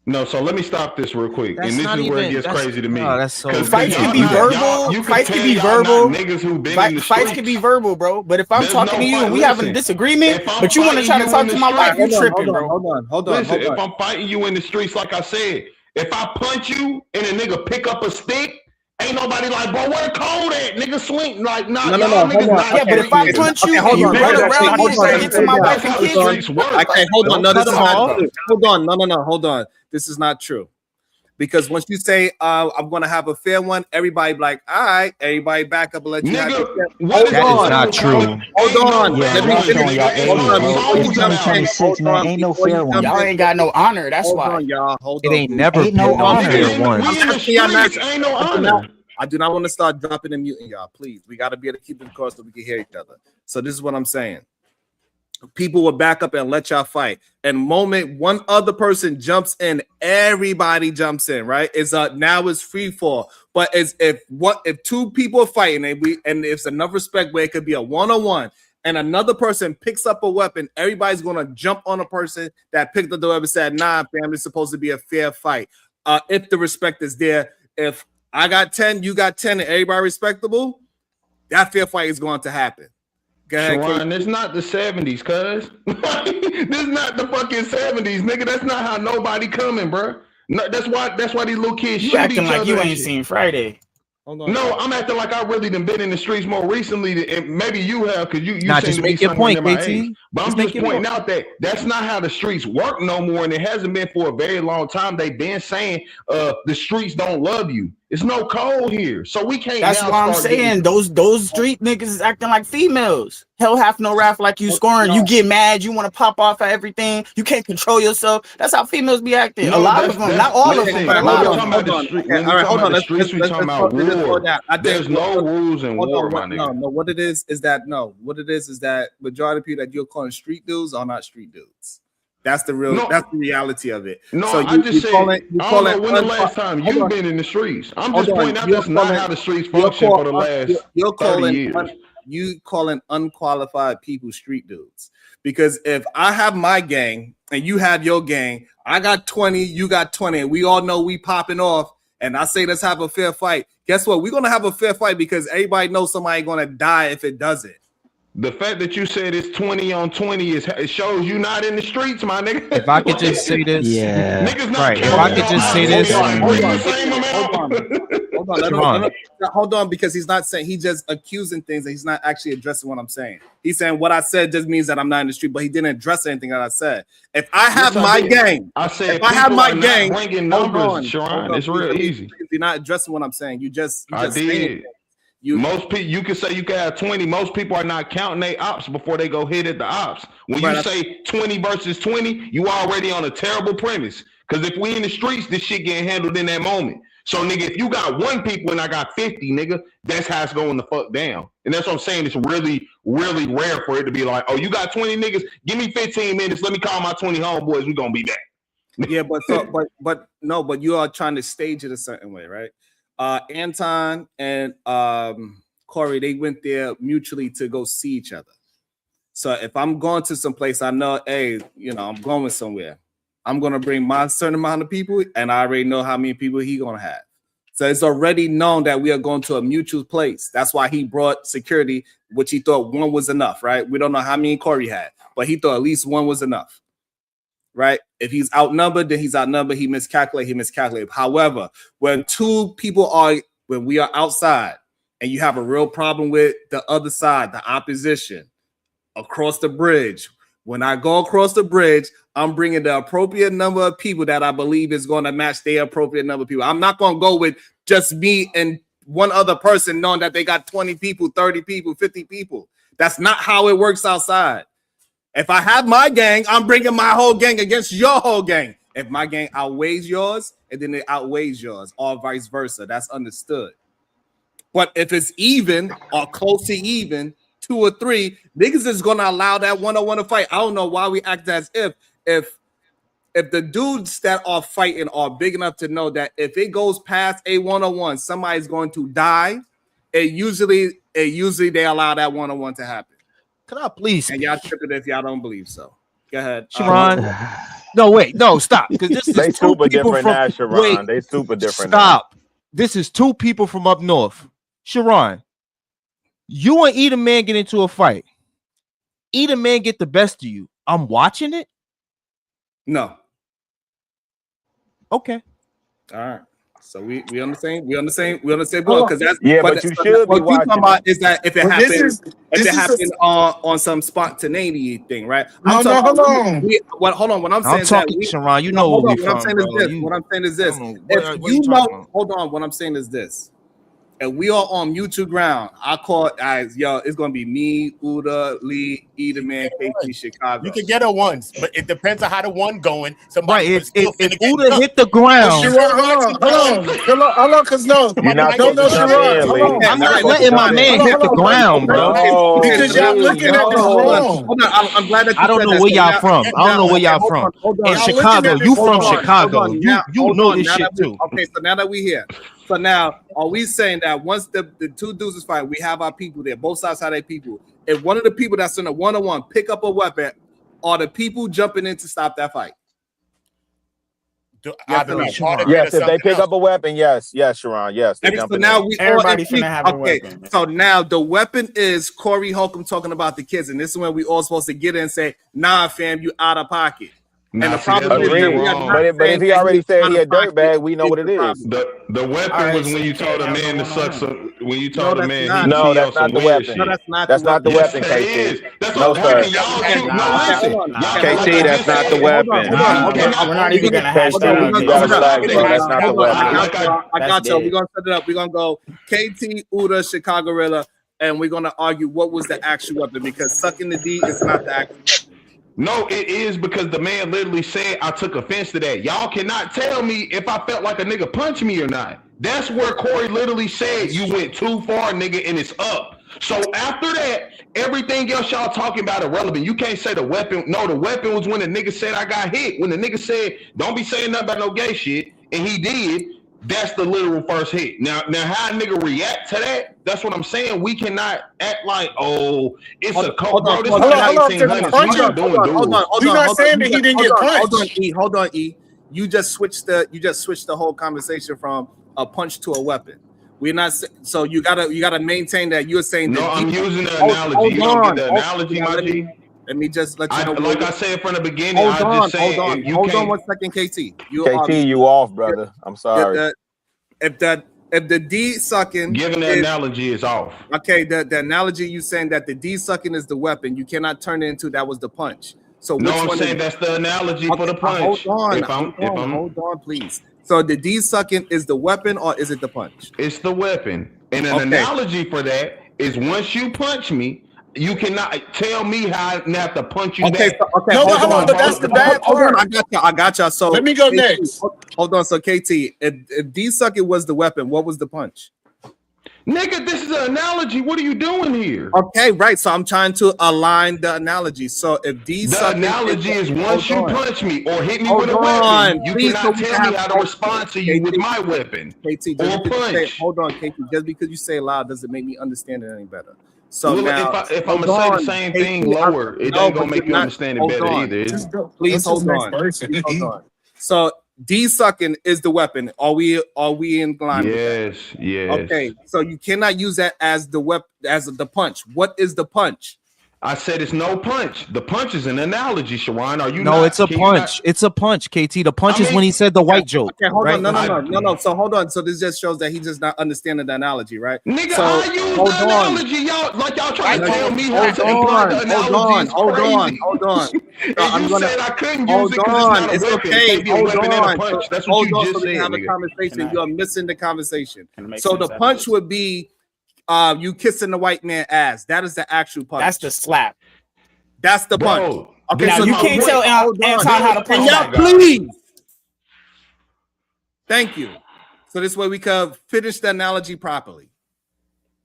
No, so let me stop this real quick. That's and this not is where it even- gets that's- crazy to me. oh, that's so- Fights y'all can be not- verbal. you Fights can tell be y'all not verbal. Niggas who been in the Fights can be streets. verbal, bro. But if I'm There's talking no to you fight. and we having a Listen, disagreement, if I'm but you want to try to fighting talk you to in my the wife, you streets- tripping, bro. Hold on. Listen, if I'm fighting you in the streets, like I said, if I punch you and a nigga pick up a stick, ain't nobody like, bro, where the code at? Nigga swing. Like, nah, No, y'all niggas not. Yeah, but if I punch you and you run around me to go get to my wife and kids, streets work. Okay, hold on. No, this is Don't cut not him true. Hold on. No, hold on. This is not true. Because once you say I'm gonna have a fair one, everybody be like, all right, everybody back up and let you have Nigga, it. what is That is this? not true. Hold on. Yeah, Let me y'all showing finish. y'all Hold age, on. bro. Before It's you jump in, 2026, man. Ain't no before you fair jump one. y'all in, ain't got no honor. That's hold why. on, y'all. Hold It on. ain't please. never Ain't no been no honor. fair one. We in the streets, ain't no honor. I do not want to start dropping and muting y'all. Please, we got to be able to keep it across so we can hear each other. So this is what I'm saying. People will back up and let y'all fight. And moment one other person jumps in, everybody jumps in. Right? It's now it's free fall. But it's if two people are fighting and it's enough respect where it could be a 1-on-1 and another person picks up a weapon, everybody's gonna jump on a person that picked up the weapon and said, "Nah, fam, it's supposed to be a fair fight." If the respect is there, if I got 10, you got 10, and everybody respectable, that fair fight is going to happen. Go ahead, Sharon, it's not the 70s, cuz. This is not the fucking 70s, nigga. That's not how nobody coming, bro. No, that's why these little kids You shoot acting each like other you and ain't shit. seen Friday. Hold on. No, I'm acting like I really done been in the streets more recently, and maybe you have, because you Nah, seem just to be make your somewhere point, near my KT. age. But I'm Just make just your pointing point. out that that's not how the streets work no more, and it hasn't been for a very long time. They've been saying the streets don't love you. It's no code here, so we can't. That's now why I'm start saying getting... those street niggas is acting like females. Hell hath no wrath like you scoring. You get mad, you want to pop off at everything. You can't control yourself. That's how females be acting. No, a lot of them, not all of them, but a lot of them. When we talking about the streets, we talking about war. There's no rules in war, my nigga. No, what it is that majority of people that you're calling street dudes are not street dudes. That's the reality of it. No, so I just said, I don't know when the last time you've been in the streets. I'm just pointing out that's not how the streets function for the last 30 years. You calling unqualified people street dudes. Because if I have my gang and you have your gang, I got 20, you got 20, and we all know we popping off, and I say let's have a fair fight. Guess what? We're going to have a fair fight because everybody knows somebody going to die if it doesn't. The fact that you said it's 20 on 20 it shows you not in the streets, my nigga. If I could just say this, yeah, niggas not right. If I could just say this, hold on, because he's not saying, he's just accusing things and he's not actually addressing what I'm saying. He's saying what I said just means that I'm not in the street, but he didn't address anything that I said. If I have my gang, I said if I have my gang, bringing numbers, Sharon, it's real easy. You're not addressing what I'm saying. You just did. Most people, you can say you can have 20. Most people are not counting their ops before they go hit at the ops. When you say 20 versus 20, you already on a terrible premise. Because if we in the streets, this shit getting handled in that moment. So, nigga, if you got 1 people and I got 50, nigga, that's how it's going the fuck down. And that's what I'm saying. It's really, really rare for it to be like, oh, you got 20 niggas, give me 15 minutes. Let me call my 20 homeboys. We gonna be back. Yeah, but you are trying to stage it a certain way, right? Anton and Corey, they went there mutually to go see each other. So if I'm going to some place, I know, hey, I'm going somewhere. I'm gonna bring my certain amount of people, and I already know how many people he gonna have. So it's already known that we are going to a mutual place. That's why he brought security, which he thought 1 was enough, right? We don't know how many Corey had, but he thought at least 1 was enough. Right? If he's outnumbered, then he's outnumbered. He miscalculated. However, when 2 people when we are outside and you have a real problem with the other side, the opposition, across the bridge, when I go across the bridge, I'm bringing the appropriate number of people that I believe is going to match their appropriate number of people. I'm not going to go with just me and 1 other person knowing that they got 20 people, 30 people, 50 people. That's not how it works outside. If I have my gang, I'm bringing my whole gang against your whole gang. If my gang outweighs yours, and then it outweighs yours, or vice versa, that's understood. But if it's even or close to even, 2 or 3, niggas is gonna allow that 1-on-1 to fight. I don't know why we act as if the dudes that are fighting are big enough to know that if it goes past a 1-on-1, somebody's going to die. It usually they allow that 1-on-1 to happen. Can I please? And y'all tripping if y'all don't believe so. Go ahead, Sharon. No, wait, no, stop. Because this They is two super people different from. now, Sharon. Wait, They super different now. stop. This is two people from up north. Sharon, you and Edom Man get into a fight. Edom Man get the best of you. I'm watching it. No. Okay. All right. So we on the same boat because that's but you should be what we talking watching about is that if it Well, happens this is happened on some spontaneity thing, right? No, hold on. Hold on. What I'm saying I'm talking, is that Sharon. You know where we from, bro. what I'm saying is this. What you talking about? Hold on. What I'm saying is this. And we are on mutual ground. I call it as yo. It's gonna be me, Uda, Lee, Edom Man, KT, Chicago. You can get a ones, but it depends on how the one going. Somebody Right, if Uda hit the ground, Hold on, because no, You're not no, Sharon. I'm not letting my man hit the ground, bro. No, Because y'all looking at this wrong. Hold on. I'm glad that you I don't said know that. where So y'all now- from. I don't know where y'all from. Hold on. In Y'all Chicago, looking at you this from wrong. Chicago. Hold on. You Hold know on. this Now shit that we- too. Okay, so now that we here. So now, are we saying that once the two dudes is fight, we have our people there, both sides have their people. If one of the people that's in a one-on-one pick up a weapon, are the people jumping in to stop that fight? Yes, if they pick up a weapon, yes, Sharon, yes. They And jump so in now there. we Everybody all finna have a okay. weapon. So now the weapon is Corey Holcomb talking about the kids, and this is when we all supposed to get in and say, "Nah, fam, you out of pocket." Nah, and the see, problem that's is where that you're we are wrong. not But if he saying already that said he's he a out of dirtbag, pocket we know what it is. The weapon All right, was so when you you told a can't have man no to suck one-on-one. some. When you No, told a that's man not. he No, cheat that's on some not the weird weapon. No, shit. that's not That's the not the weapon. Yes, weapon, it KT. is. That's No, what happened. sir. Y'all Okay, too. No, nah. listen. Hold on. Y'all, Okay, like KT, I that's just not the said, weapon. you cannot. We're not even gonna hash Hold that on, out. You gotta relax, bro. That's not the weapon. I got you. We're dead. gonna set it up. We're gonna go KT, Uda, Chicago Gorilla, and we're gonna argue what was the actual weapon because sucking the D is not the actual weapon. No, it is because the man literally said I took offense to that. Y'all cannot tell me if I felt like a nigga punched me or not. That's where Corey literally said you went too far, nigga, and it's up. So after that, everything else y'all talking about irrelevant. You can't say the weapon. No, the weapon was when the nigga said I got hit. When the nigga said, don't be saying nothing about no gay shit, and he did, that's the literal first hit. Now how a nigga react to that, that's what I'm saying. We cannot act like, oh, it's a code, bro. This is the 1900s. Hold on. You're not saying that he didn't get punched. Hold on, E. You just switched the whole conversation from a punch to a weapon. We're not so you gotta maintain that you're saying that. No, I'm using the analogy. You don't get the analogy, my G. Let me just let you know. Like I said from the beginning, Hold on, hold on 1 second, KT. You off, brother. I'm sorry. If the D sucking, giving the analogy is off. Okay, the analogy you saying that the D sucking is the weapon, you cannot turn it into that was the punch. So no, I'm saying that's the analogy for the punch. Hold on, please. So the D sucking is the weapon or is it the punch? It's the weapon. And an analogy for that is once you punch me, you cannot tell me how I have to punch you back. Hold on, but that's the bad part. I got you. So let me go KT, next. Hold on. So KT, if D sucking was the weapon, what was the punch? Nigga, this is an analogy. What are you doing here? Okay, right. So I'm trying to align the analogy. So if D the analogy is once you punch me or hit me with a weapon, you cannot tell me how to respond to you with my weapon or punch. Hold on, KT. Just because you say loud doesn't make me understand it any better. So well, now, if I'm gonna say the same thing lower, it ain't gonna make you understand it better either. Please hold on. So D sucking is the weapon. Are we in line? Yes, with that? yes. Okay, so you cannot use that as the weapon, as the punch. What is the punch? I said it's no punch. The punch is an analogy, Sharon. Are you No, it's a punch. It's a punch, KT. The punch is when he said the white joke. Okay, hold right? on. No. So hold on. So this just shows that he just not understanding the analogy, right? Nigga, so, I use the analogy, y'all. Like y'all trying to tell me how to imply the analogy. Hold on. And you said I couldn't use it because it's not a weapon. It can't be a weapon and a punch. That's what you just said, have a nigga. conversation. You're missing the conversation. So the punch would be you kissing the white man ass. That is the actual punch. That's the slap. That's the punch. Okay, now so you can't tell Anton how to punch that. Please. Thank you. So this way we could finish the analogy properly.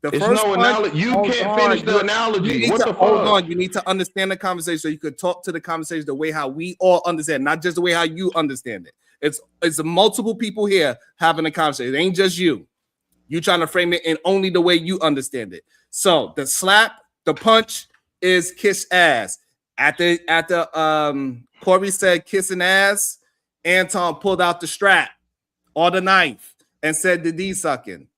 It's no analogy. You can't finish the analogy. What the fuck? Hold on. You need to understand the conversation so you could talk to the conversation the way how we all understand, not just the way how you understand it. It's multiple people here having a conversation. It ain't just you. You trying to frame it in only the way you understand it. So the slap, the punch is kiss ass. At the Corey said kissing ass. Anton pulled out the strap or the knife and said the D sucking.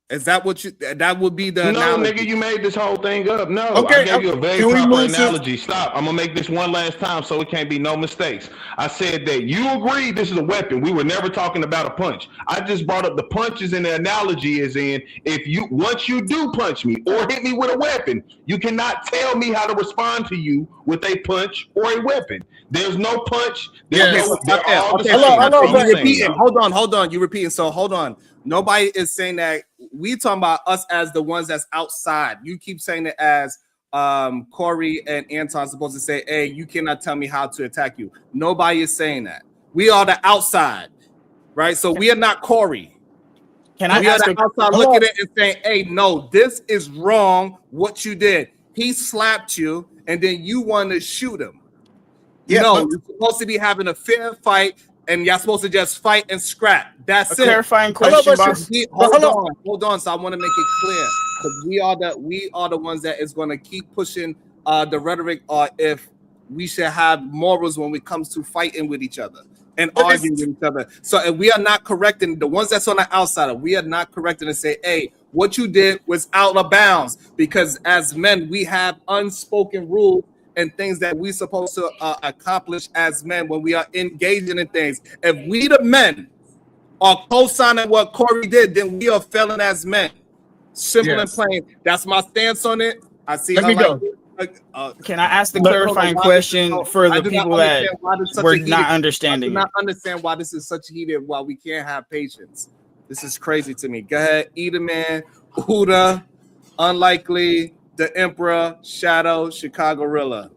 Is that what you? That would be the No, analogy. nigga, you made this whole thing up. No, Okay, I gave you a very can we proper move to- analogy. Stop. I'm gonna make this one last time so it can't be no mistakes. I said that you agree this is a weapon. We were never talking about a punch. I just brought up the punches, and the analogy is in if you once you do punch me or hit me with a weapon, you cannot tell me how to respond to you with a punch or a weapon. There's no punch. There's Yes. no. They're all the Okay, same. hold That's on, all I'm you saying, repeating. though. Hold on. You repeating. So hold on. Nobody is saying that. We talking about us as the ones that's outside. You keep saying it as Corey and Anton supposed to say, hey, you cannot tell me how to attack you. Nobody is saying that. We are the outside, right? So we are not Corey. Can I We are ask the outside looking at it and saying, hey, no, this is wrong what you did. He slapped you and then you want to shoot him. Yeah, No, but- you're supposed to be having a fair fight and y'all supposed to just fight and scrap. That's a it. clarifying question, boss? Hold on. So I want to make it clear because we are the ones that is going to keep pushing the rhetoric, or if we should have morals when it comes to fighting with each other and arguing with each other. So if we are not correcting the ones that's on the outside, we are not correcting and say, hey, what you did was out of bounds, because as men we have unspoken rules and things that we supposed to accomplish as men when we are engaging in things. If we the men are co-signing what Corey did, then we are failing as men. Simple and plain. That's my stance on it. I see. Let me go. Can I ask the clarifying question for the people that were not understanding? I do not understand why this is such heated, why we can't have patience. This is crazy to me. Go ahead, Edaman, Huda, Unlikely, The Emperor, Shadow, Chicago Rilla.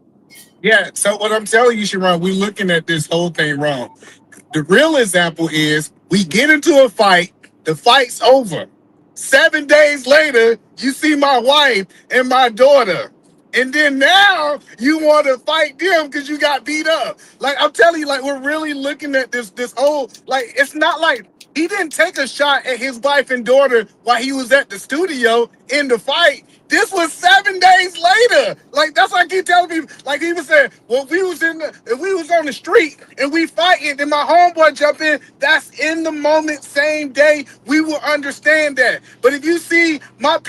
Yeah, so what I'm telling you, Sharon, we're looking at this whole thing wrong. The real example is we get into a fight, the fight's over. 7 days later, you see my wife and my daughter. And then now you want to fight them because you got beat up. Like, I'm telling you, like, we're really looking at this whole, like, it's not like he didn't take a shot at his wife and daughter while he was at the studio in the fight. This was 7 days later. Like, that's what I keep telling people. Like, he was saying, well, if we was on the street and we fighting, and my homeboy jump in, that's in the moment, same day, we will understand that. But if you see my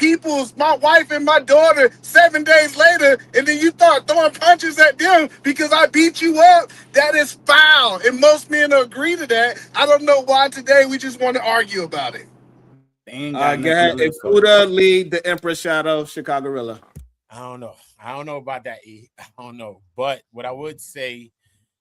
wife and my daughter 7 days later, and then you start throwing punches at them because I beat you up, that is foul. And most men agree to that. I don't know why today we just want to argue about it. Go ahead. If Huda lead, The Emperor, Shadow, Chicago Rilla. I don't know about that, E. I don't know. But what I would say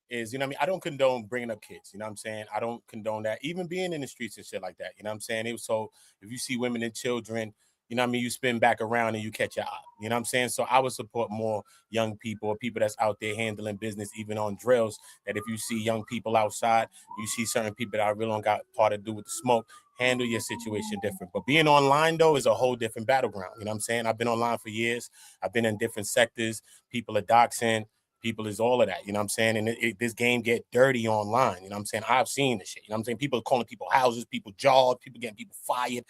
is, you know what I mean? I don't condone bringing up kids. You know what I'm saying? I don't condone that. Even being in the streets and shit like that. You know what I'm saying? So if you see women and children, you know what I mean, you spin back around and you catch your eye. You know what I'm saying? So I would support more young people or people that's out there handling business, even on drills, that if you see young people outside, you see certain people that really don't got part to do with the smoke, handle your situation different. But being online, though, is a whole different battleground. You know what I'm saying? I've been online for years. I've been in different sectors. People are doxing. People is all of that. You know what I'm saying? And this game get dirty online. You know what I'm saying? I've seen this shit. You know what I'm saying? People are calling people houses, people jobs, people getting people fired.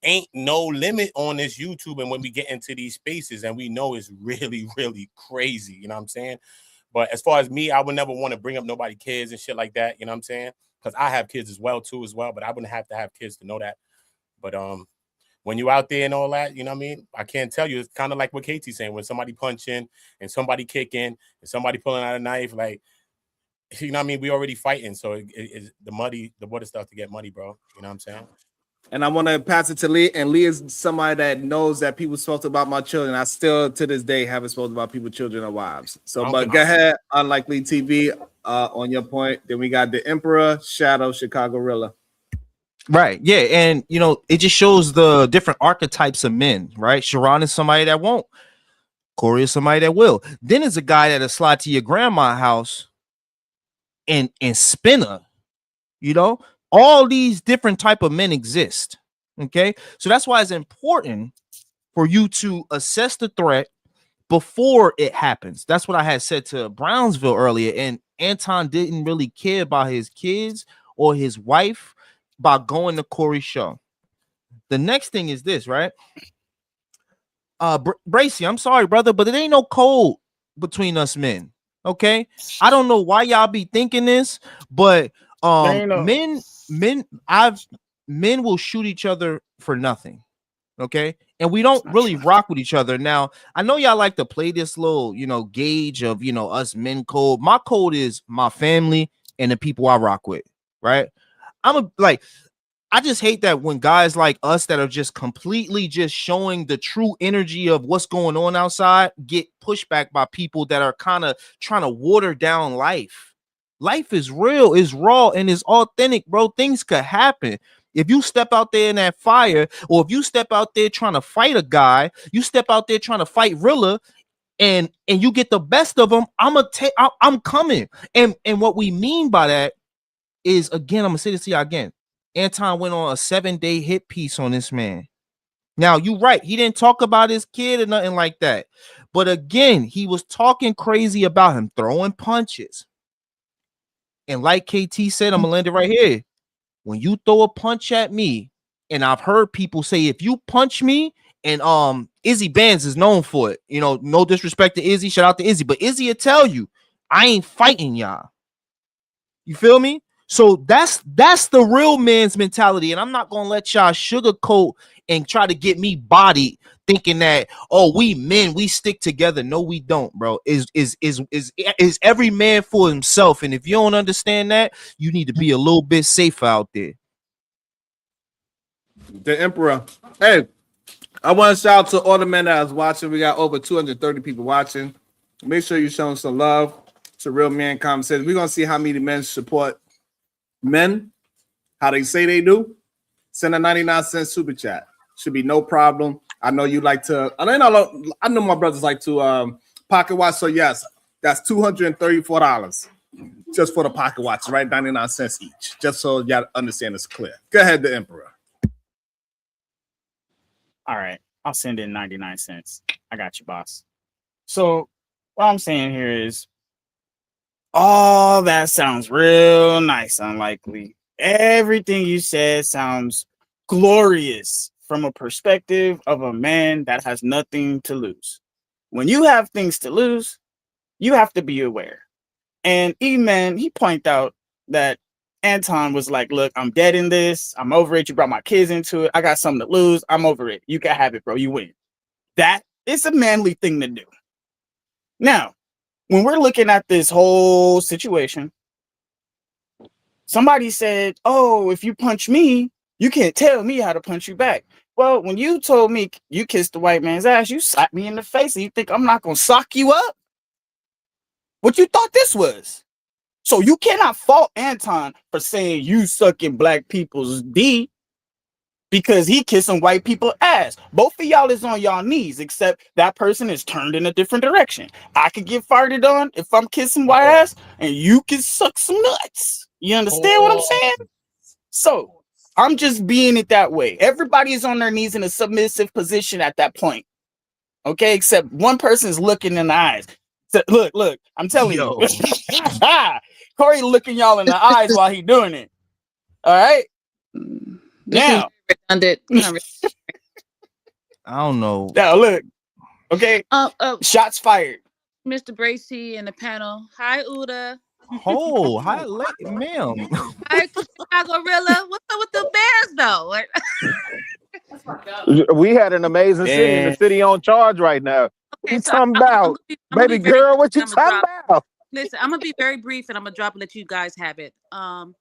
Ain't no limit on this YouTube. And when we get into these spaces, and we know it's really, really crazy. You know what I'm saying? But as far as me, I would never want to bring up nobody kids and shit like that. You know what I'm saying? Because I have kids as well, but I wouldn't have to have kids to know that. But when you out there and all that, you know what I mean? I can't tell you. It's kind of like what Katie's saying. When somebody punching and somebody kicking and somebody pulling out a knife, like, you know what I mean? We already fighting. So the water starts to get muddy, bro. You know what I'm saying? And I want to pass it to Lee. And Lee is somebody that knows that people spoke about my children. I still, to this day, haven't spoken about people's children or wives. So, but go ahead, Unlikely TV, on your point. Then we got The Emperor, Shadow, Chicago Rilla. Right. Yeah. And, you know, it just shows the different archetypes of men, right? Sharon is somebody that won't. Corey is somebody that will. Then there's a guy that'll slide to your grandma's house and spin her, you know? All these different type of men exist. Okay. So that's why it's important for you to assess the threat before it happens. That's what I had said to Brownsville earlier. And Anton didn't really care about his kids or his wife by going to Corey's show. The next thing is this, right? Bracy, I'm sorry, brother, but it ain't no code between us men. Okay, I don't know why y'all be thinking this, but men will shoot each other for nothing. Okay, and we don't really rock with each other. Now, I know y'all like to play this little, gauge of, us men code. My code is my family and the people I rock with, right? I just hate that when guys like us that are just completely just showing the true energy of what's going on outside get pushed back by people that are kind of trying to water down life. Life is real, is raw, and is authentic, bro. Things could happen. If you step out there in that fire, or if you step out there trying to fight a guy, you step out there trying to fight Rilla, and you get the best of them, I'm coming. And what we mean by that is, again, I'm gonna say this to y'all again. Anton went on a 7-day hit piece on this man. Now, you're right. He didn't talk about his kid or nothing like that. But again, he was talking crazy about him throwing punches. And like KT said, I'm gonna land it right here. When you throw a punch at me, and I've heard people say, if you punch me, and Izzy Bands is known for it. No disrespect to Izzy. Shout out to Izzy. But Izzy will tell you, I ain't fighting y'all. You feel me? So that's the real man's mentality, and I'm not gonna let y'all sugarcoat and try to get me bodied, thinking that, oh, we men, we stick together. No, we don't, bro. Is every man for himself, and if you don't understand that, you need to be a little bit safer out there. The Emperor. Hey, I want to shout out to all the men that is watching. We got over 230 people watching. Make sure you're showing some love to Real Man Conversation. We're gonna see how many men support men, how they say they do. Send a 99-cent super chat. Should be no problem. I know you like to. I know my brothers like to pocket watch. So yes, that's $234 just for the pocket watch, right? 99 cents each. Just so y'all understand it's clear. Go ahead, the Emperor. All right, I'll send in 99 cents. I got you, boss. So what I'm saying here is, oh, that sounds real nice, unlikely. Everything you said sounds glorious from a perspective of a man that has nothing to lose. When you have things to lose, you have to be aware. And E-Man, he pointed out that Anton was like, look, I'm dead in this. I'm over it. You brought my kids into it. I got something to lose. I'm over it. You can have it, bro. You win. That is a manly thing to do. Now, when we're looking at this whole situation, somebody said, oh, if you punch me, you can't tell me how to punch you back. Well, when you told me you kissed the white man's ass, you slapped me in the face, and you think I'm not going to sock you up? What you thought this was? So you cannot fault Anton for saying you sucking black people's D because he kissing white people's ass. Both of y'all is on y'all knees, except that person is turned in a different direction. I could get farted on if I'm kissing white ass, and you can suck some nuts. You understand what I'm saying? So I'm just being it that way. Everybody is on their knees in a submissive position at that point. Okay, except one person is looking in the eyes. So, look, I'm telling you. Corey looking y'all in the eyes while he doing it. All right. Now, redundant. I don't know. Now look. Okay. Shots fired. Mr. Bracy in the panel. Hi, Uda. Oh, hi, ma'am. Hi, Chicago Rilla. What's up with the Bears, though? We had an amazing scene. The city on charge right now. Okay, so talking about, baby girl, what you talking about? Listen, I'm gonna be very brief, and I'm gonna drop and let you guys have it. I'm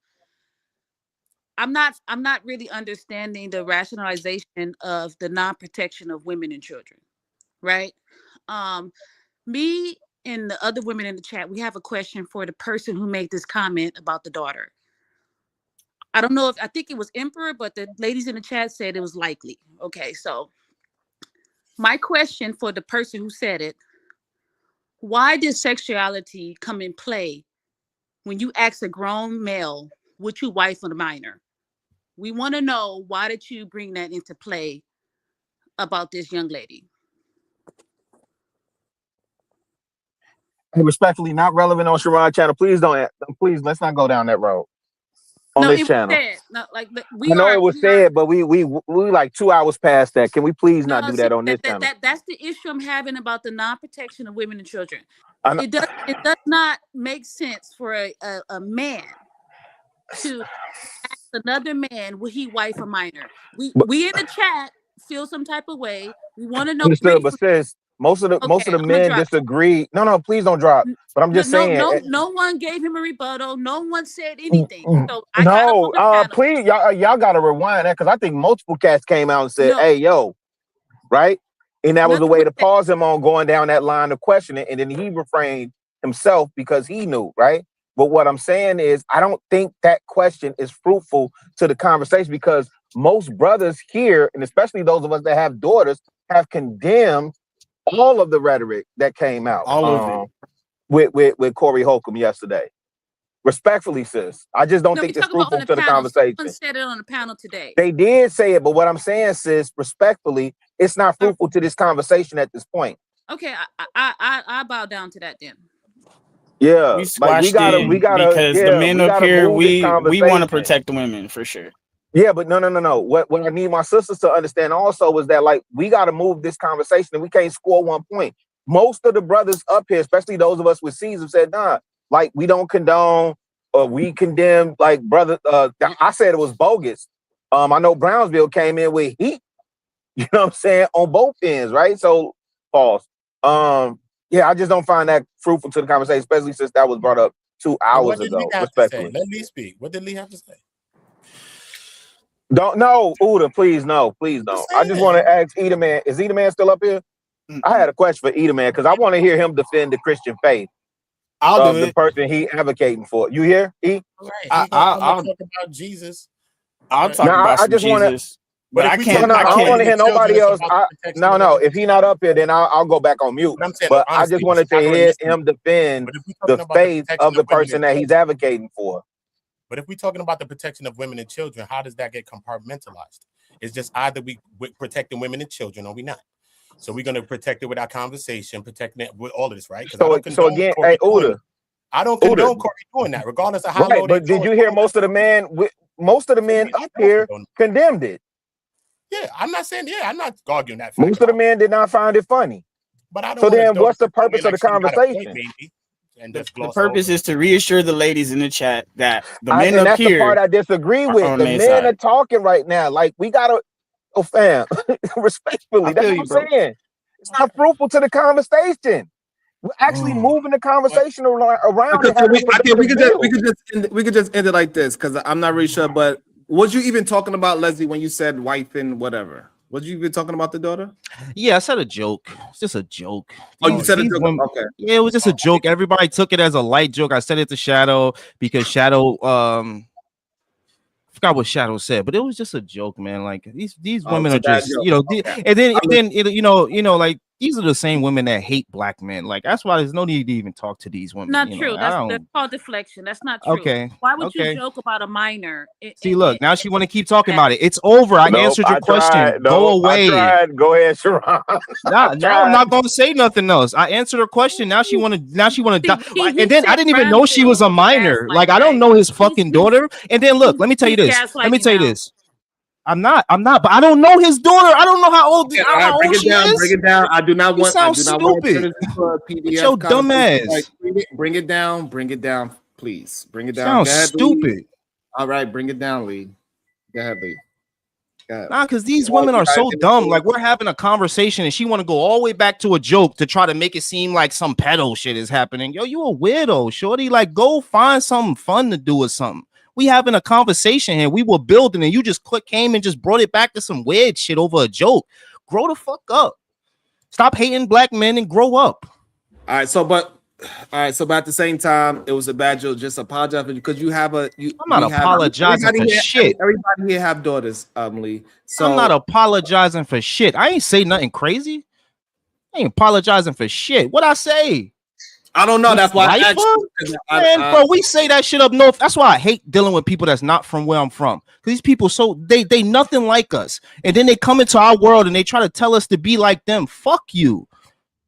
not really understanding the rationalization of the non-protection of women and children, right? Me and the other women in the chat, we have a question for the person who made this comment about the daughter. I don't know I think it was Emperor, but the ladies in the chat said it was likely. Okay, so my question for the person who said it: why did sexuality come in play when you ask a grown male, would you wife a minor? We want to know, why did you bring that into play about this young lady? Hey, respectfully, not relevant on Sharon channel. Please don't. Please, let's not go down that road on this channel. like I know it was said, but we like 2 hours past that. Can we please not do that on this channel? That's the issue I'm having about the non-protection of women and children. It does not make sense for a man to ask another man will he wife a minor. We in the chat feel some type of way. We want to know. Understood, but sis, most of the men disagree. No, please don't drop. But I'm just saying. No one gave him a rebuttal. No one said anything. So please, y'all gotta rewind that because I think multiple cats came out and said, "Hey, yo," right? And that was a way to pause him on going down that line of questioning, and then he refrained himself because he knew, right? But what I'm saying is, I don't think that question is fruitful to the conversation because most brothers here, and especially those of us that have daughters, have condemned all of the rhetoric that came out. All of it. With Corey Holcomb yesterday. Respectfully, sis. I just don't think it's fruitful to the conversation. Someone said it on the panel today. They did say it, but what I'm saying, sis, respectfully, it's not fruitful to this conversation at this point. Okay, I bow down to that then. Yeah, we gotta because the men up here, we want to protect the women for sure. Yeah, but no. What I need my sisters to understand also is that like we gotta move this conversation and we can't score 1 point. Most of the brothers up here, especially those of us with C's, have said, nah, like we don't condone or we condemn like brother. I said it was bogus. I know Brownsville came in with heat, you know what I'm saying, on both ends, right? So pause. Yeah, I just don't find that fruitful to the conversation, especially since that was brought up 2 hours ago. Respectfully. Let Lee speak. What did Lee have to say? Don't know, Uda, please no. I just want to ask Eda Man. Is Eda Man still up here? I had a question for Eda Man because I want to hear him defend the Christian faith. I'll do the person he advocating for. You hear? E? Right. I'll talk about Jesus. I'll talk about Jesus. But I can't. I don't want to hear nobody else. No. If he's not up here, then I'll go back on mute. But I just wanted to hear him defend the faith of the person that he's advocating for. But if we're talking about the protection of women and children, how does that get compartmentalized? It's just either we protecting women and children or we not. So we're going to protect it with our conversation, protecting it with all of this, right? So again, hey, Uda. I don't condone Corey doing that, regardless of how low but did you hear most of the men up here condemned it? Yeah, I'm not saying, I'm not arguing that. Most of the men did not find it funny. But I don't. So then what's the purpose of the conversation? The purpose is to reassure the ladies in the chat that the men up that's here. The part I disagree with. The men are talking right now. Like we gotta, fam, respectfully. That's what I'm saying. It's not fruitful to the conversation. We're actually moving the conversation around. I think we could just end it like this because I'm not really sure. But was you even talking about Leslie when you said wife and whatever? Was you even talking about the daughter? Yeah, I said a joke. It's just a joke. You said a joke. Okay. Yeah, it was just a joke. Everybody took it as a light joke. I said it to Shadow because Shadow forgot what Shadow said, but it was just a joke, man. Like these women are just, and then like these are the same women that hate black men. Like that's why there's no need to even talk to these women. Not true. That's called deflection. That's not true. Okay. Why would you joke about a minor? See, look, now she want to keep talking about it. It's over. I answered your question. Go away. Go ahead, Sharon. I'm not going to say nothing else. I answered her question. Now she want to die. And then I didn't even know she was a minor. Like I don't know his fucking daughter. And then look, let me tell you this. I'm not, but I don't know his daughter. I don't know how old, how old she is. Bring it down. I do not want stupid. PDF. Your dumb ass. Like, bring it down, please. Bring it Sounds down. stupid. All right, bring it down, Lee. Go ahead, Lee. Nah, because these women are so dumb. Like we're having a conversation and she want to go all the way back to a joke to try to make it seem like some pedo shit is happening. Yo, you a weirdo, shorty. Like go find something fun to do or something. We having a conversation here. We were building and you just came and just brought it back to some weird shit over a joke. Grow the fuck up. Stop hating black men and grow up. All right, so but at the same time, it was a bad joke. Just apologize because you have a. I'm not apologizing for shit. Everybody here have daughters, Lee. So I'm not apologizing for shit. I ain't say nothing crazy. I ain't apologizing for shit. What I say? I don't know. That's why I asked you. Bro, we say that shit up north. That's why I hate dealing with people that's not from where I'm from. Because these people, they nothing like us. And then they come into our world and they try to tell us to be like them. Fuck you.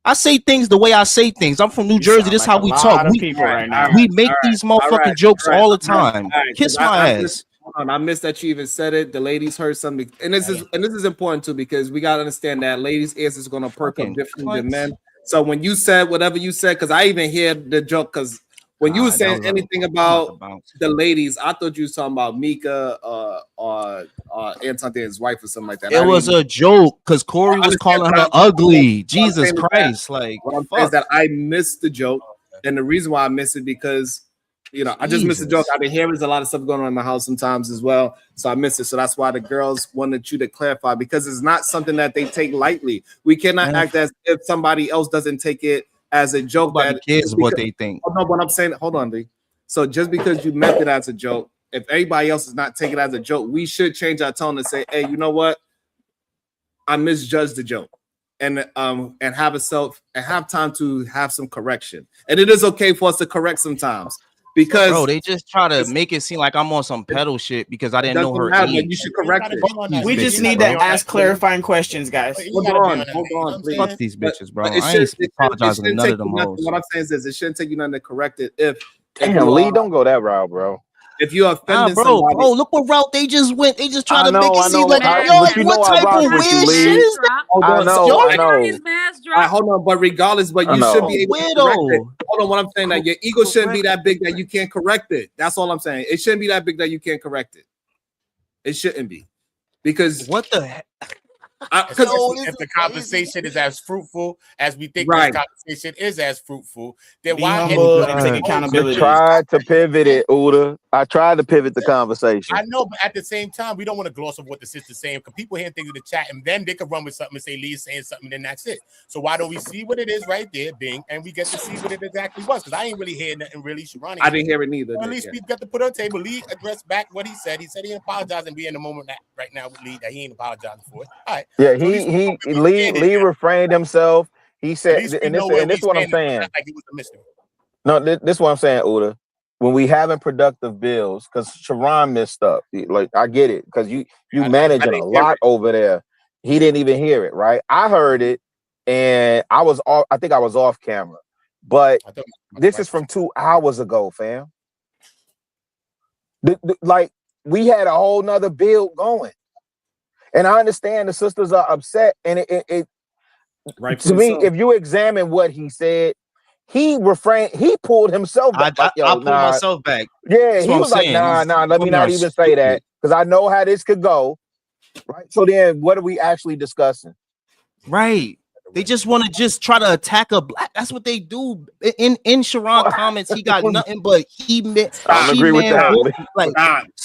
I say things the way I say things. I'm from New Jersey. This is how we talk. We make these motherfucking jokes all the time. Kiss my ass. on. I missed that you even said it. The ladies heard something, and this is important too because we gotta understand that ladies' ears is gonna perk up different than men. So when you said whatever you said, because I even hear the joke, because when you were saying anything about the ladies, I thought you was talking about Mika or Anton Daniels' wife or something like that. It was a joke because Corey was calling her ugly. Jesus Christ! Like, what I'm saying is that I missed the joke, and the reason why I missed it because I just missed the joke. I've been hearing there's a lot of stuff going on in my house sometimes as well, so I missed it. So that's why the girls wanted you to clarify because it's not something that they take lightly. We cannot act as if somebody else doesn't take it as a joke. Nobody cares what they think. Oh, no, but I'm saying, hold on, Lee. So just because you meant it as a joke, if everybody else is not taking it as a joke, we should change our tone and say, hey, you know what? I misjudged the joke. And have time to have some correction. And it is okay for us to correct sometimes. Because bro, they just try to make it seem like I'm on some pedal shit because I didn't know her age. You should correct it. We just need to ask clarifying questions, guys. Hold on, please. Fuck these bitches, bro. I ain't apologizing to none of them hoes. What I'm saying is this: it shouldn't take you nothing to correct it. Damn, Lee, don't go that route, bro. If you offend somebody, bro, look what route they just went. They just try to make it seem like, yo, what type of weird shit is that? I know. Hold on, but regardless, but you should be able to correct it. Hold on, what I'm saying that your ego shouldn't be that big that you can't correct it. That's all I'm saying. It shouldn't be that big that you can't correct it. It shouldn't be, because what the heck? If the conversation is as fruitful as we think this conversation is as fruitful, then why take accountability? Tried to pivot it, Uda. I tried to pivot the conversation. I know, but at the same time, we don't want to gloss over what the sister's saying because people hear things in the chat and then they can run with something and say Lee's saying something, and that's it. So why don't we see what it is right there, Bing, and we get to see what it exactly was? Because I ain't really hearing nothing really. Sharani, I didn't hear it neither. At least we got to put on the table. Lee addressed back what he said. He said he apologized, and we in the moment right now with Lee that he ain't apologizing for it. All right. Yeah, Lee refrained himself. He said, and this is what I'm saying. Like it was a mystery. No, this is what I'm saying, Uda. When we having productive bills, because Sharon missed up. Like I get it, because you managing a lot over there. He didn't even hear it, right? I heard it, and I think I was off camera. But this is from 2 hours ago, fam. Like we had a whole nother build going. And I understand the sisters are upset, and it to me, if you examine what he said, he pulled himself back. I pulled myself back. Yeah, he was like, nah, let me not even say that because I know how this could go. Right. So then, what are we actually discussing? Right. They just want to just try to attack a black. That's what they do. In Sharon comments, he got nothing but he meant. I agree with that. Like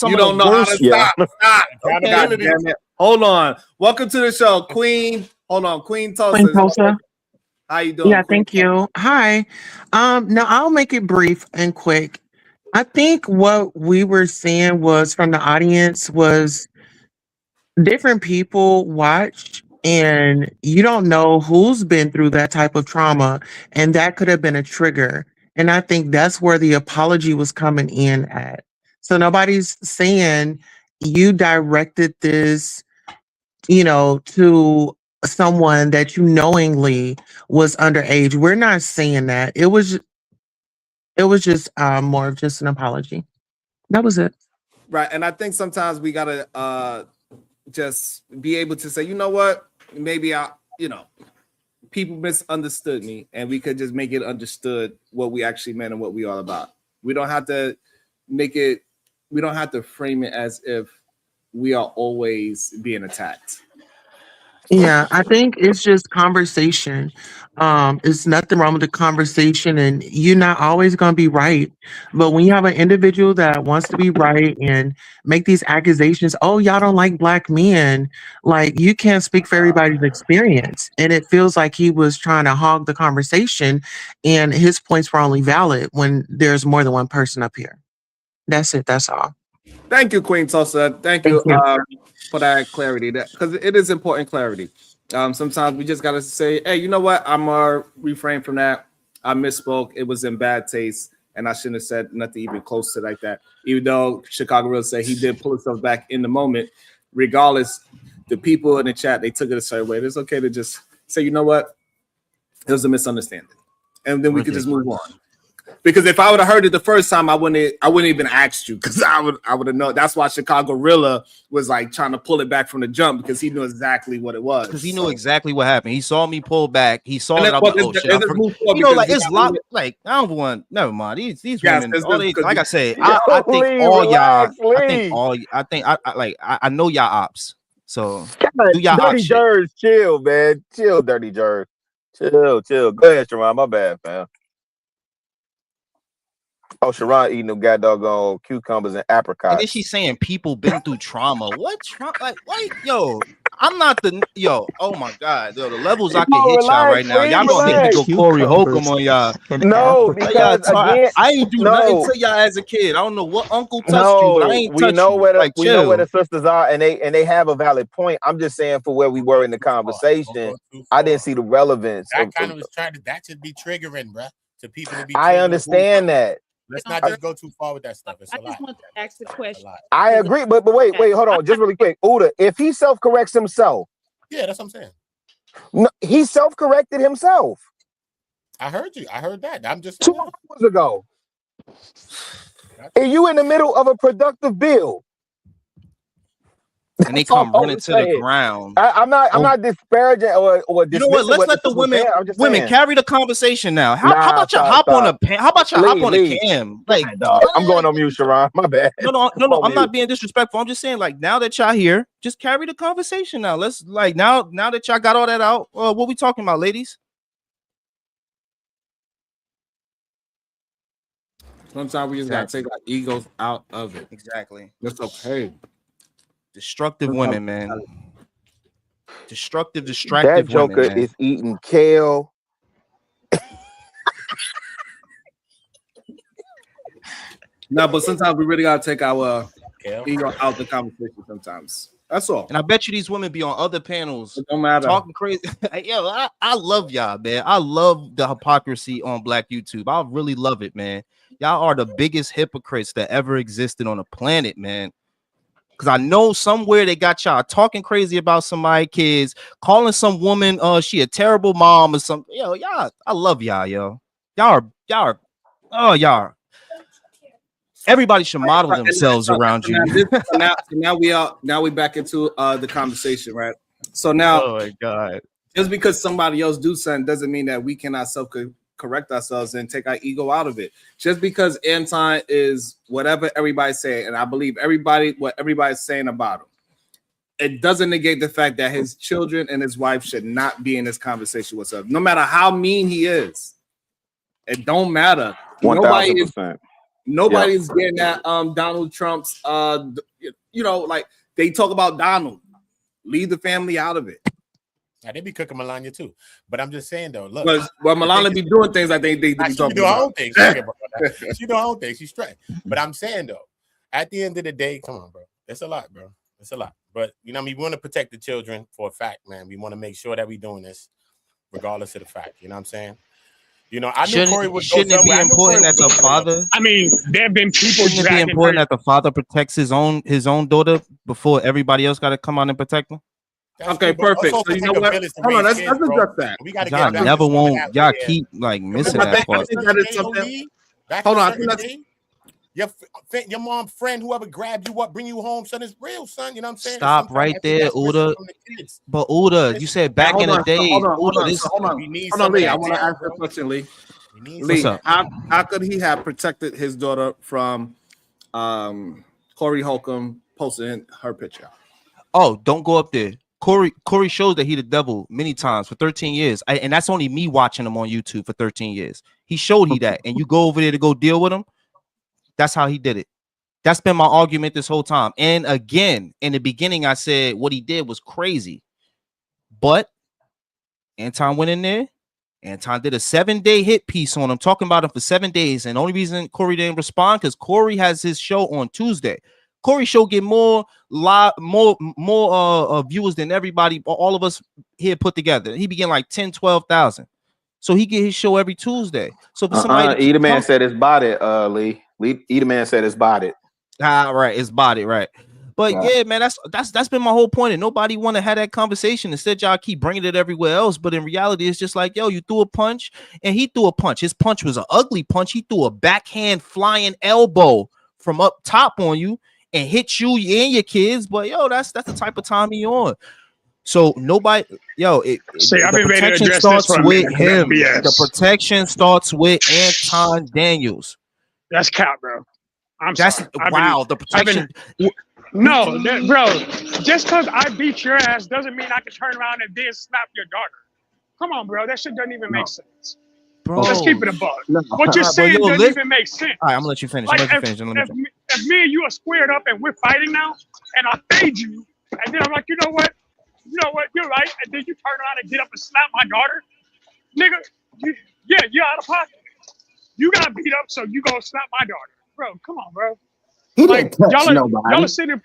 you don't know how to stop. Stop. God damn it. Hold on. Welcome to the show, Queen. Hold on, Queen Tulsa. How you doing? Yeah, thank you. Hi. No, I'll make it brief and quick. I think what we were seeing was from the audience was different people watch, and you don't know who's been through that type of trauma, and that could have been a trigger. And I think that's where the apology was coming in at. So nobody's saying you directed this, to someone that you knowingly was underage. We're not saying that. It was just more of just an apology. That was it. Right. And I think sometimes we gotta just be able to say, you know what, maybe people misunderstood me, and we could just make it understood what we actually meant and what we all about. We don't have to frame it as if we are always being attacked. Yeah, I think it's just conversation. It's nothing wrong with the conversation, and you're not always going to be right. But when you have an individual that wants to be right and make these accusations, oh, y'all don't like black men, like you can't speak for everybody's experience. And it feels like he was trying to hog the conversation, and his points were only valid when there's more than one person up here. That's it. That's all. Thank you, Queen Tulsa. Thank you. For that clarity, because it is important clarity. Sometimes we just gotta say, hey, you know what? I'm gonna refrain from that. I misspoke. It was in bad taste, and I shouldn't have said nothing even close to like that. Even though Chicago Real said he did pull himself back in the moment, regardless, the people in the chat, they took it a certain way. It's okay to just say, you know what? It was a misunderstanding, and then we could just move on. Because if I would have heard it the first time, I wouldn't even asked you because I would have known. That's why Chicago Rilla was like trying to pull it back from the jump because he knew exactly what it was. Because he knew exactly what happened. He saw me pull back. He saw that I well, was like, oh shit. You know, like it's lot. Like I don't want. Never mind. These women. All these, like I said, I think all y'all. I know y'all ops. So do y'all Dirty Jerz, chill, man. Chill, Dirty Jerz. Chill. Go ahead, Sharon. My bad, fam. Oh, Sharon eating them goddamn cucumbers and apricots. And then she's saying people been through trauma. What trauma? Like, wait, yo, I'm not the oh my god, yo, the levels I can hit y'all right now. Y'all gonna make me go Corey Holcomb on y'all. No, because again, I ain't do nothing to y'all as a kid. I don't know what uncle touched you, but I ain't touched you. We know where the sisters are, and they have a valid point. I'm just saying for where we were in the conversation, I didn't see the relevance. That kind of was trying to. That should be triggering, bro, to people to be. I understand that. Let's not just go too far with that stuff. It's I just want to ask the question. I agree, but wait, hold on, just really quick. Uda, if he self-corrects himself. Yeah, that's what I'm saying. No, he self-corrected himself. I heard you. I heard that. I'm just 2 hours ago. And you in the middle of a productive build. And they come running to the ground. I'm not disparaging or you know what? Let's let the women carry the conversation now. How about y'all hop on a How about y'all hop on a cam? Like, I'm going on mute, Sharon. My bad. No. I'm not being disrespectful. I'm just saying, like, now that y'all here, just carry the conversation now. Let's like now that y'all got all that out. What we talking about, ladies? Sometimes we just gotta take our egos out of it. Exactly. That's okay. Destructive women, man. Distractive that joker women, is eating kale. No, but sometimes we really gotta take our ego out the conversation. Sometimes that's all. And I bet you these women be on other panels. It don't matter. Talking crazy. Yo, I love y'all, man. I love the hypocrisy on Black YouTube. I really love it, man. Y'all are the biggest hypocrites that ever existed on the planet, man. Because I know somewhere they got y'all talking crazy about somebody's kids, calling some woman, she a terrible mom or something. Yo, y'all, I love y'all, yo. Y'all are. Everybody should model themselves around you. Now we back into the conversation, right? So now, oh my god, just because somebody else do something doesn't mean that we cannot self-correct ourselves and take our ego out of it. Just because Anton is whatever everybody's saying, and I believe what everybody's saying about him, it doesn't negate the fact that his children and his wife should not be in this conversation whatsoever. No matter how mean he is, it don't matter. 1000%. Nobody's getting that Donald Trump's like they talk about Donald. Leave the family out of it. Now, they be cooking Melania too. But I'm just saying though, look. Well, Melania be doing things I think they be talking do her about. own things. She do her own things. She's straight. But I'm saying though, at the end of the day, come on, bro. It's a lot, bro. It's a lot. But you know what I mean? We want to protect the children for a fact, man. We want to make sure that we're doing this regardless of the fact. You know what I'm saying? You know, I knew Corey would go somewhere. Shouldn't it be important that the father? I mean, there have been people. Shouldn't it be important that the father protects his own daughter before everybody else got to come out and protect them? Okay, perfect. So you know what? Hold on, let's address that. Y'all never won't. Y'all keep like missing that part. Hold on, I think that's. Your mom, friend, whoever grabbed you up, bring you home, son, is real, son. You know what I'm saying? Stop right there, Uda. But Uda, you said back in the day. Hold on, Lee. I want to ask a question, Lee. Lee, how could he have protected his daughter from Corey Holcomb posting her picture? Oh, don't go up there. Corey shows that he the devil many times for 13 years. And that's only me watching him on YouTube for 13 years. He showed that. And you go over there to go deal with him. That's how he did it. That's been my argument this whole time. And again, in the beginning, I said what he did was crazy. But Anton went in there. Anton did a 7-day hit piece on him, talking about him for 7 days. And the only reason Corey didn't respond because Corey has his show on Tuesday. Corey's show get more viewers than everybody, all of us here put together. He began like 10, 12,000. So he get his show every Tuesday. So for somebody, Edelman said it's bodied, Lee. Edelman said it's bodied. Right, it's bodied, right. But yeah, man, that's been my whole point, and nobody want to have that conversation. Instead, y'all keep bringing it everywhere else. But in reality, it's just like, yo, you threw a punch, and he threw a punch. His punch was an ugly punch. He threw a backhand flying elbow from up top on you and hit you and your kids. But yo, that's the type of time he on. So nobody, yo, the protection starts with him. The protection starts with Anton Daniels. That's cap, bro. Wow. The protection. No, bro. Just because I beat your ass doesn't mean I can turn around and then slap your daughter. Come on, bro. That shit doesn't even make sense. Bro, let's keep it a buck. What you're saying doesn't even make sense. All right, I'm gonna let you finish. Like, if me and you are squared up and we're fighting now, and I fade you, and then I'm like, you know what, you're right, and then you turn around and get up and slap my daughter, nigga, you're out of pocket. You got beat up, so you go slap my daughter, bro. Come on, bro. He didn't touch nobody. Y'all are sitting.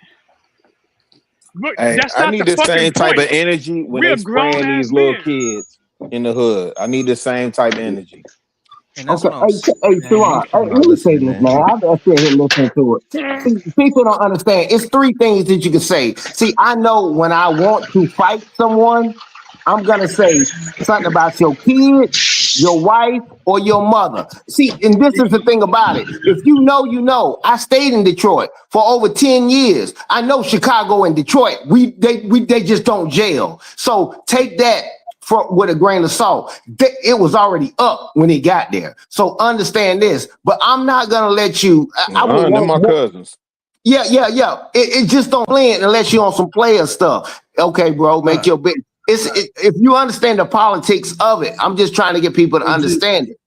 Look, hey, that's not I need the the same type point. of energy when they spraying these little kids in the hood. I need the same type of energy. Okay, hey, Sharon, let me say this, man. I've been sitting here listening to it. See, people don't understand. It's three things that you can say. See, I know when I want to fight someone, I'm gonna say something about your kid, your wife, or your mother. See, and this is the thing about it. If you know, you know. I stayed in Detroit for over 10 years. I know Chicago and Detroit. They just don't jail. So take that with a grain of salt. It was already up when he got there. So understand this. But I'm not gonna let you. They're my cousins. Yeah. It just don't blend unless you on some player stuff. Okay, bro, make your bit. If you understand the politics of it, I'm just trying to get people to understand it.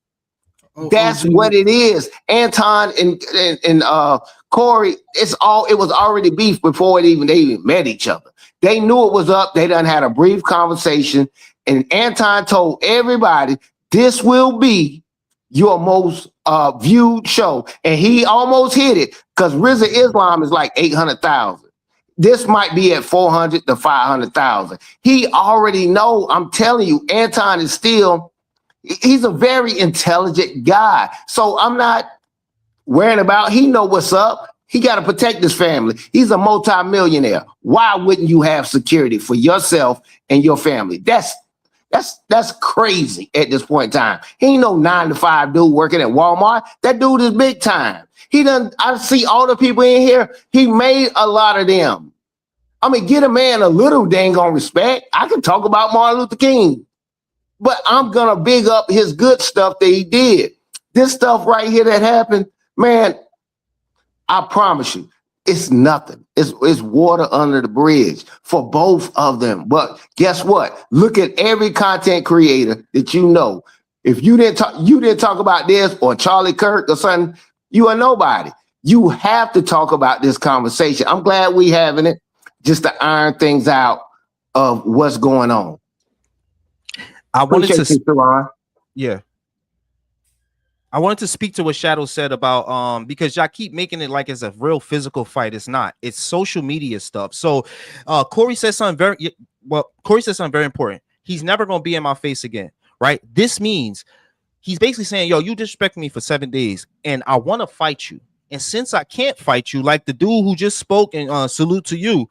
That's what it is. Anton and Corey, it was already beef before they even met each other. They knew it was up. They done had a brief conversation, and Anton told everybody this will be your most viewed show, and he almost hit it because RZA Islam is like 800,000. This might be at 400 to 500,000. He already know. I'm telling you, Anton is still. He's a very intelligent guy. So I'm not worrying about. He know what's up. He got to protect his family. He's a multi-millionaire. Why wouldn't you have security for yourself and your family? That's crazy at this point in time. He ain't no 9-to-5 dude working at Walmart. That dude is big time. I see all the people in here. He made a lot of them. I mean, get a man a little dang on respect. I can talk about Martin Luther King, but I'm going to big up his good stuff that he did. This stuff right here that happened, man, I promise you, it's nothing. It's water under the bridge for both of them. But guess what? Look at every content creator that you know. If you didn't talk about this or Charlie Kirk or something, you are nobody. You have to talk about this conversation. I'm glad we having it just to iron things out of what's going on. I wanted to speak to what Shadow said about because y'all keep making it like it's a real physical fight. It's not. It's social media stuff. So Corey said something very important. He's never gonna be in my face again, right? This means he's basically saying, yo, you disrespect me for 7 days and I want to fight you. And since I can't fight you, like the dude who just spoke, and salute to you,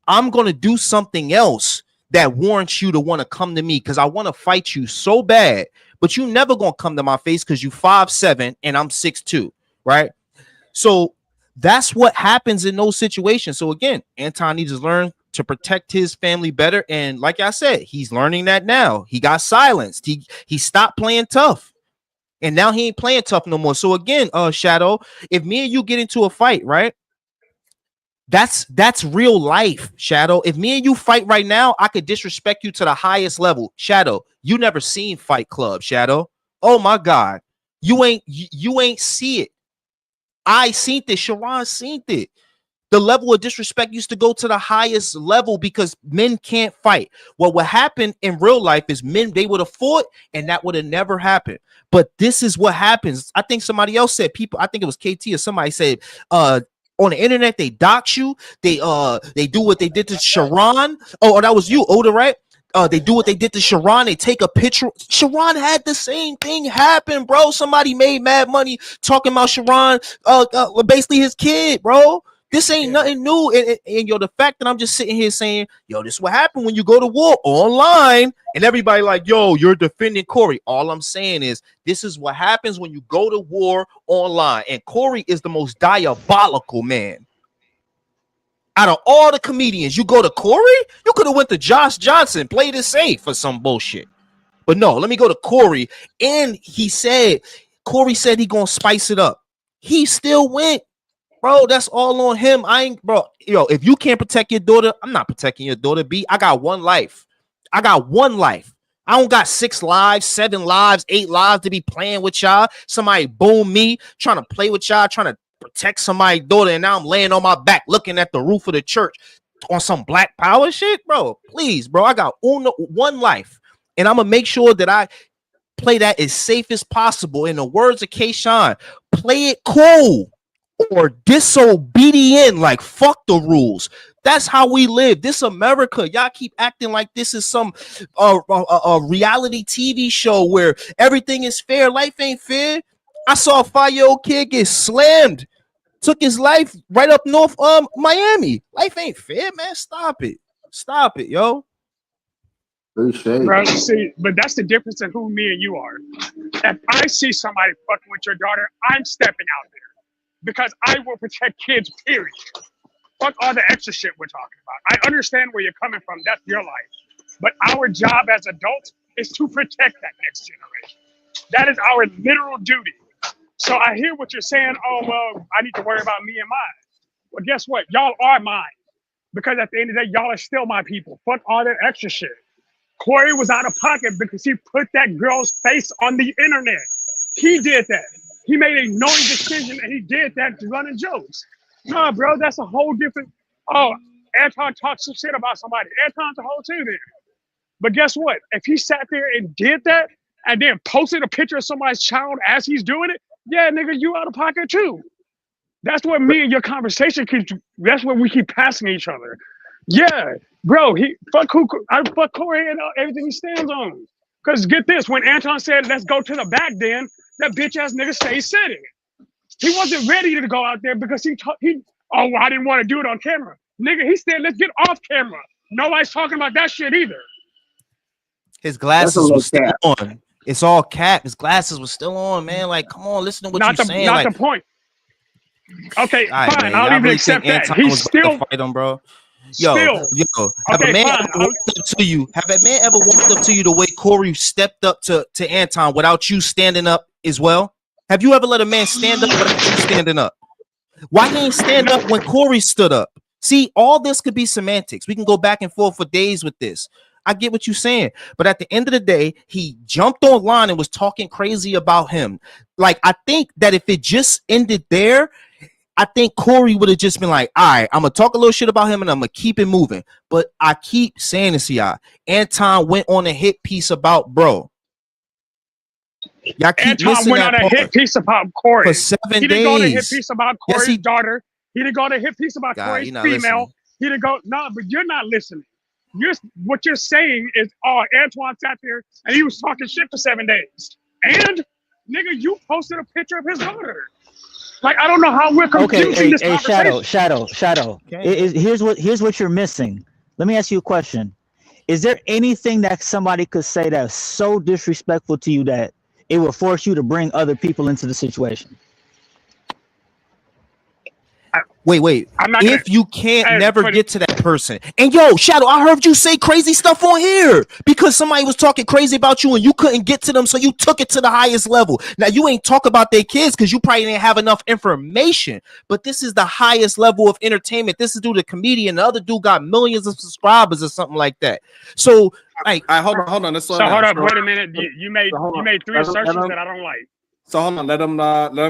I'm going to do something else that warrants you to want to come to me because I want to fight you so bad, but you never going to come to my face because you 5'7" and I'm 6'2", right? So that's what happens in those situations. So again, Anton needs to learn to protect his family better. And like I said, he's learning that now. He got silenced. He stopped playing tough. And now he ain't playing tough no more. So again, Shadow, if me and you get into a fight, right? That's real life, Shadow. If me and you fight right now, I could disrespect you to the highest level. Shadow, you never seen Fight Club, Shadow. Oh my God. You ain't see it. I seen it. Sharon seen it. The level of disrespect used to go to the highest level because men can't fight. What would happen in real life is they would have fought and that would have never happened. But this is what happens. I think somebody else said I think it was KT or somebody said on the internet, they dox you. They do what they did to Sharon. Oh, that was you, Oda, right? They do what they did to Sharon. They take a picture. Sharon had the same thing happen, bro. Somebody made mad money talking about Sharon, basically his kid, bro. This ain't nothing new. And yo, the fact that I'm just sitting here saying, yo, this is what happened when you go to war online, and everybody like, yo, you're defending Corey. All I'm saying is this is what happens when you go to war online. And Corey is the most diabolical man. Out of all the comedians, you go to Corey? You could have went to Josh Johnson, played it safe for some bullshit. But no, let me go to Corey. And Corey said he gonna spice it up. He still went. Bro, that's all on him. Yo, if you can't protect your daughter, I'm not protecting your daughter, B. I got one life. I don't got 6 lives, 7 lives, 8 lives to be playing with y'all. Somebody boom me, trying to play with y'all, trying to protect somebody's daughter, and now I'm laying on my back looking at the roof of the church on some black power shit, bro. Please, bro. I got one life, and I'm going to make sure that I play that as safe as possible. In the words of K-Shine, play it cool. Or disobedient, like fuck the rules. That's how we live. This America, y'all keep acting like this is some reality TV show where everything is fair. Life ain't fair. I saw a 5-year-old kid get slammed, took his life right up north Miami. Life ain't fair, man. Stop it, yo. Bro, see, but that's the difference in who me and you are. If I see somebody fucking with your daughter, I'm stepping out there. Because I will protect kids, period. Fuck all the extra shit we're talking about. I understand where you're coming from. That's your life. But our job as adults is to protect that next generation. That is our literal duty. So I hear what you're saying. Oh, well, I need to worry about me and mine. Well, guess what? Y'all are mine. Because at the end of the day, y'all are still my people. Fuck all that extra shit. Corey was out of pocket because he put that girl's face on the internet. He did that. He made a knowing decision, and he did that to running jokes. Nah, bro, that's a whole different. Oh, Anton talked some shit about somebody. Anton's a whole too then. But guess what? If he sat there and did that, and then posted a picture of somebody's child as he's doing it, yeah, nigga, you out of pocket too. That's what me and your conversation keeps. That's what we keep passing each other. Yeah, bro, fuck Corey and everything he stands on. Cause get this, when Anton said, "Let's go to the back," then that bitch ass nigga stayed sitting. He wasn't ready to go out there because I didn't want to do it on camera. Nigga, he said, "Let's get off camera." Nobody's talking about that shit either. His glasses were still on. It's all cap. His glasses were still on, man. Like, come on, listen to what you're saying. Not the point. Okay, fine. Man, I'll even really accept that. Anton He's still fight him, bro. Yo, have a man ever walked up to you? Have a man ever walked up to you the way Corey stepped up to Anton without you standing up as well? Have you ever let a man stand up without you standing up? Why he ain't stand up when Corey stood up? See, all this could be semantics. We can go back and forth for days with this. I get what you're saying, but at the end of the day, he jumped online and was talking crazy about him. Like, I think that if it just ended there, I think Corey would have just been like, all right, I'm going to talk a little shit about him and I'm going to keep it moving. But I keep saying this to y'all. Anton went on a hit piece about bro. Y'all keep Anton went on a hit piece about Corey. For 7 days. He didn't go on a hit piece about Corey's daughter. He didn't go on a hit piece about Corey's female. Listening. He didn't go, no, but you're not listening. What you're saying is, oh, Antoine sat there and he was talking shit for 7 days. And, nigga, you posted a picture of his daughter. Like, I don't know how we're confusing this conversation. Shadow. Okay. Here's what you're missing. Let me ask you a question. Is there anything that somebody could say that's so disrespectful to you that it will force you to bring other people into the situation? Wait. If you can't never get to that person. And yo, Shadow, I heard you say crazy stuff on here because somebody was talking crazy about you and you couldn't get to them, so you took it to the highest level. Now, you ain't talk about their kids because you probably didn't have enough information, but this is the highest level of entertainment. This is dude, a comedian. The other dude got millions of subscribers or something like that. So, like, hold on. So hold up, wait a minute. You made 3 assertions that I don't like. So hold on, let him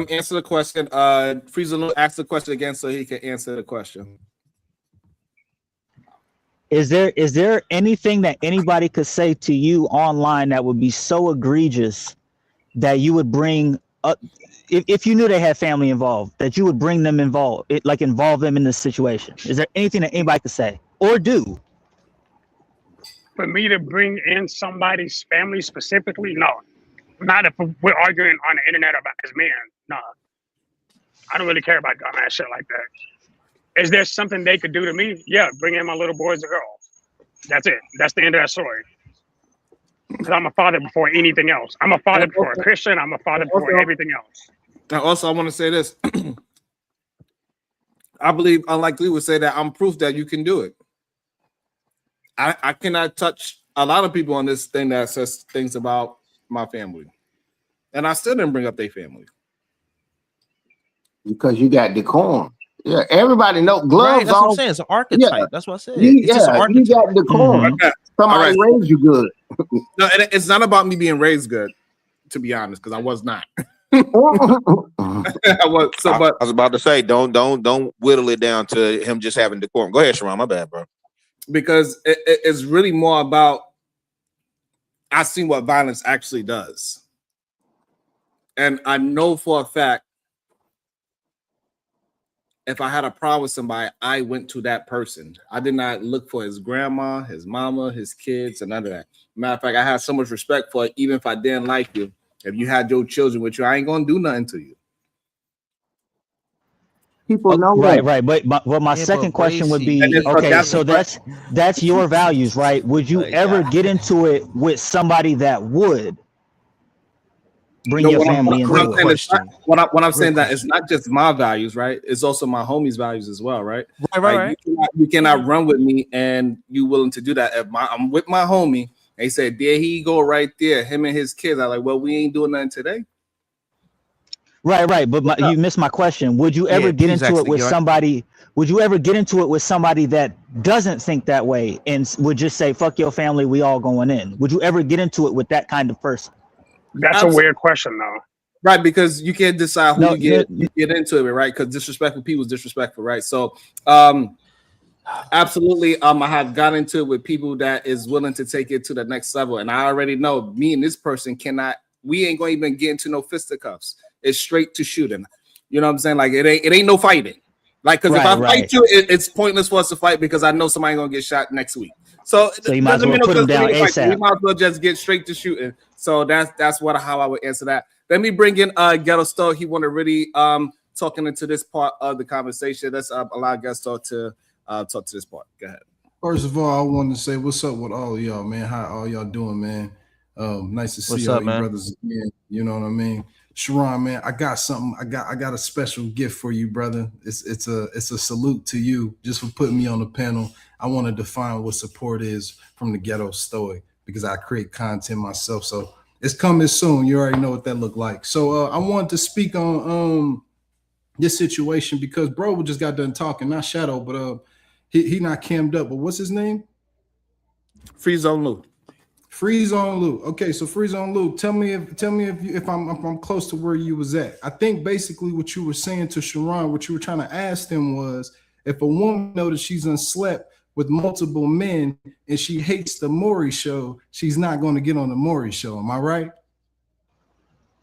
answer the question. Frieza, ask the question again so he can answer the question. Is there anything that anybody could say to you online that would be so egregious that you would bring up, if you knew they had family involved, that you would bring them involved, involve them in this situation? Is there anything that anybody could say or do? For me to bring in somebody's family specifically, no. Not if we're arguing on the internet about his man. No. I don't really care about dumbass shit like that. Is there something they could do to me? Yeah, bring in my little boys and girls. That's it. That's the end of that story. Because I'm a father before anything else. I'm a father before a Christian. I'm a father before everything else. And also, I want to say this. I believe, unlike Lee would say, that I'm proof that you can do it. I cannot touch a lot of people on this thing that says things about my family. And I still didn't bring up their family. Because you got decorum. Yeah, everybody know gloves Right, that's on. what I'm saying. It's an archetype. Yeah. That's what I said. You, It's just an yeah, you archetype. got decorum. Okay. Somebody All right. raised you good. No, it's not about me being raised good, to be honest, because I was not. I was about to say, don't whittle it down to him just having decorum. Go ahead, Sharon. My bad, bro. Because it's really more about I see what violence actually does. And I know for a fact, if I had a problem with somebody, I went to that person. I did not look for his grandma, his mama, his kids, and none of that. Matter of fact, I had so much respect for it, even if I didn't like you. If you had your children with you, I ain't gonna do nothing to you. People know Right, that. right. But my second question would be, And then- okay, so that's your values, right? Would you ever get into it with somebody that would bring your family into it? What I'm saying that it's not just my values, right? It's also my homies' values as well, right? Right. You cannot run with me and you willing to do that. If I'm with my homie, they said, there he go right there, him and his kids. I'm like, well, we ain't doing nothing today. Right. But you missed my question. Would you ever get into it with somebody? Would you ever get into it with somebody that doesn't think that way and would just say, fuck your family, we all going in? Would you ever get into it with that kind of person? That's a weird question, though. Right, because you can't decide who you get into it, right? Because disrespectful people is disrespectful, right? So, absolutely, I have gotten into it with people that is willing to take it to the next level, and I already know me and this person cannot. We ain't going to even get into no fisticuffs. It's straight to shooting. You know what I'm saying? Like it ain't no fighting. Like because if I fight you, it's pointless for us to fight because I know somebody gonna get shot next week. So you might as well put them down ASAP. We might as well just get straight to shooting. So that's how I would answer that. Let me bring in Ghetto Star. He want to really talking into this part of the conversation. Let's allow Ghetto Star to talk to this part. Go ahead. First of all, I wanted to say what's up with all of y'all, man. How all y'all doing, man? Nice to see all you brothers again. You know what I mean? Sharon, man, I got something. I got a special gift for you, brother. It's a salute to you just for putting me on the panel. I want to define what support is from the Ghetto Stoic because I create content myself. So it's coming soon. You already know what that look like. So I wanted to speak on this situation because bro just got done talking, not Shadow, but he not cammed up. But what's his name? Free Zone Lou. Freeze on Lou. Okay, so Freeze on Lou. Tell me if I'm close to where you was at. I think basically what you were saying to Sharon, what you were trying to ask them was, if a woman knows that she's unslept with multiple men and she hates the Maury show, she's not going to get on the Maury show. Am I right?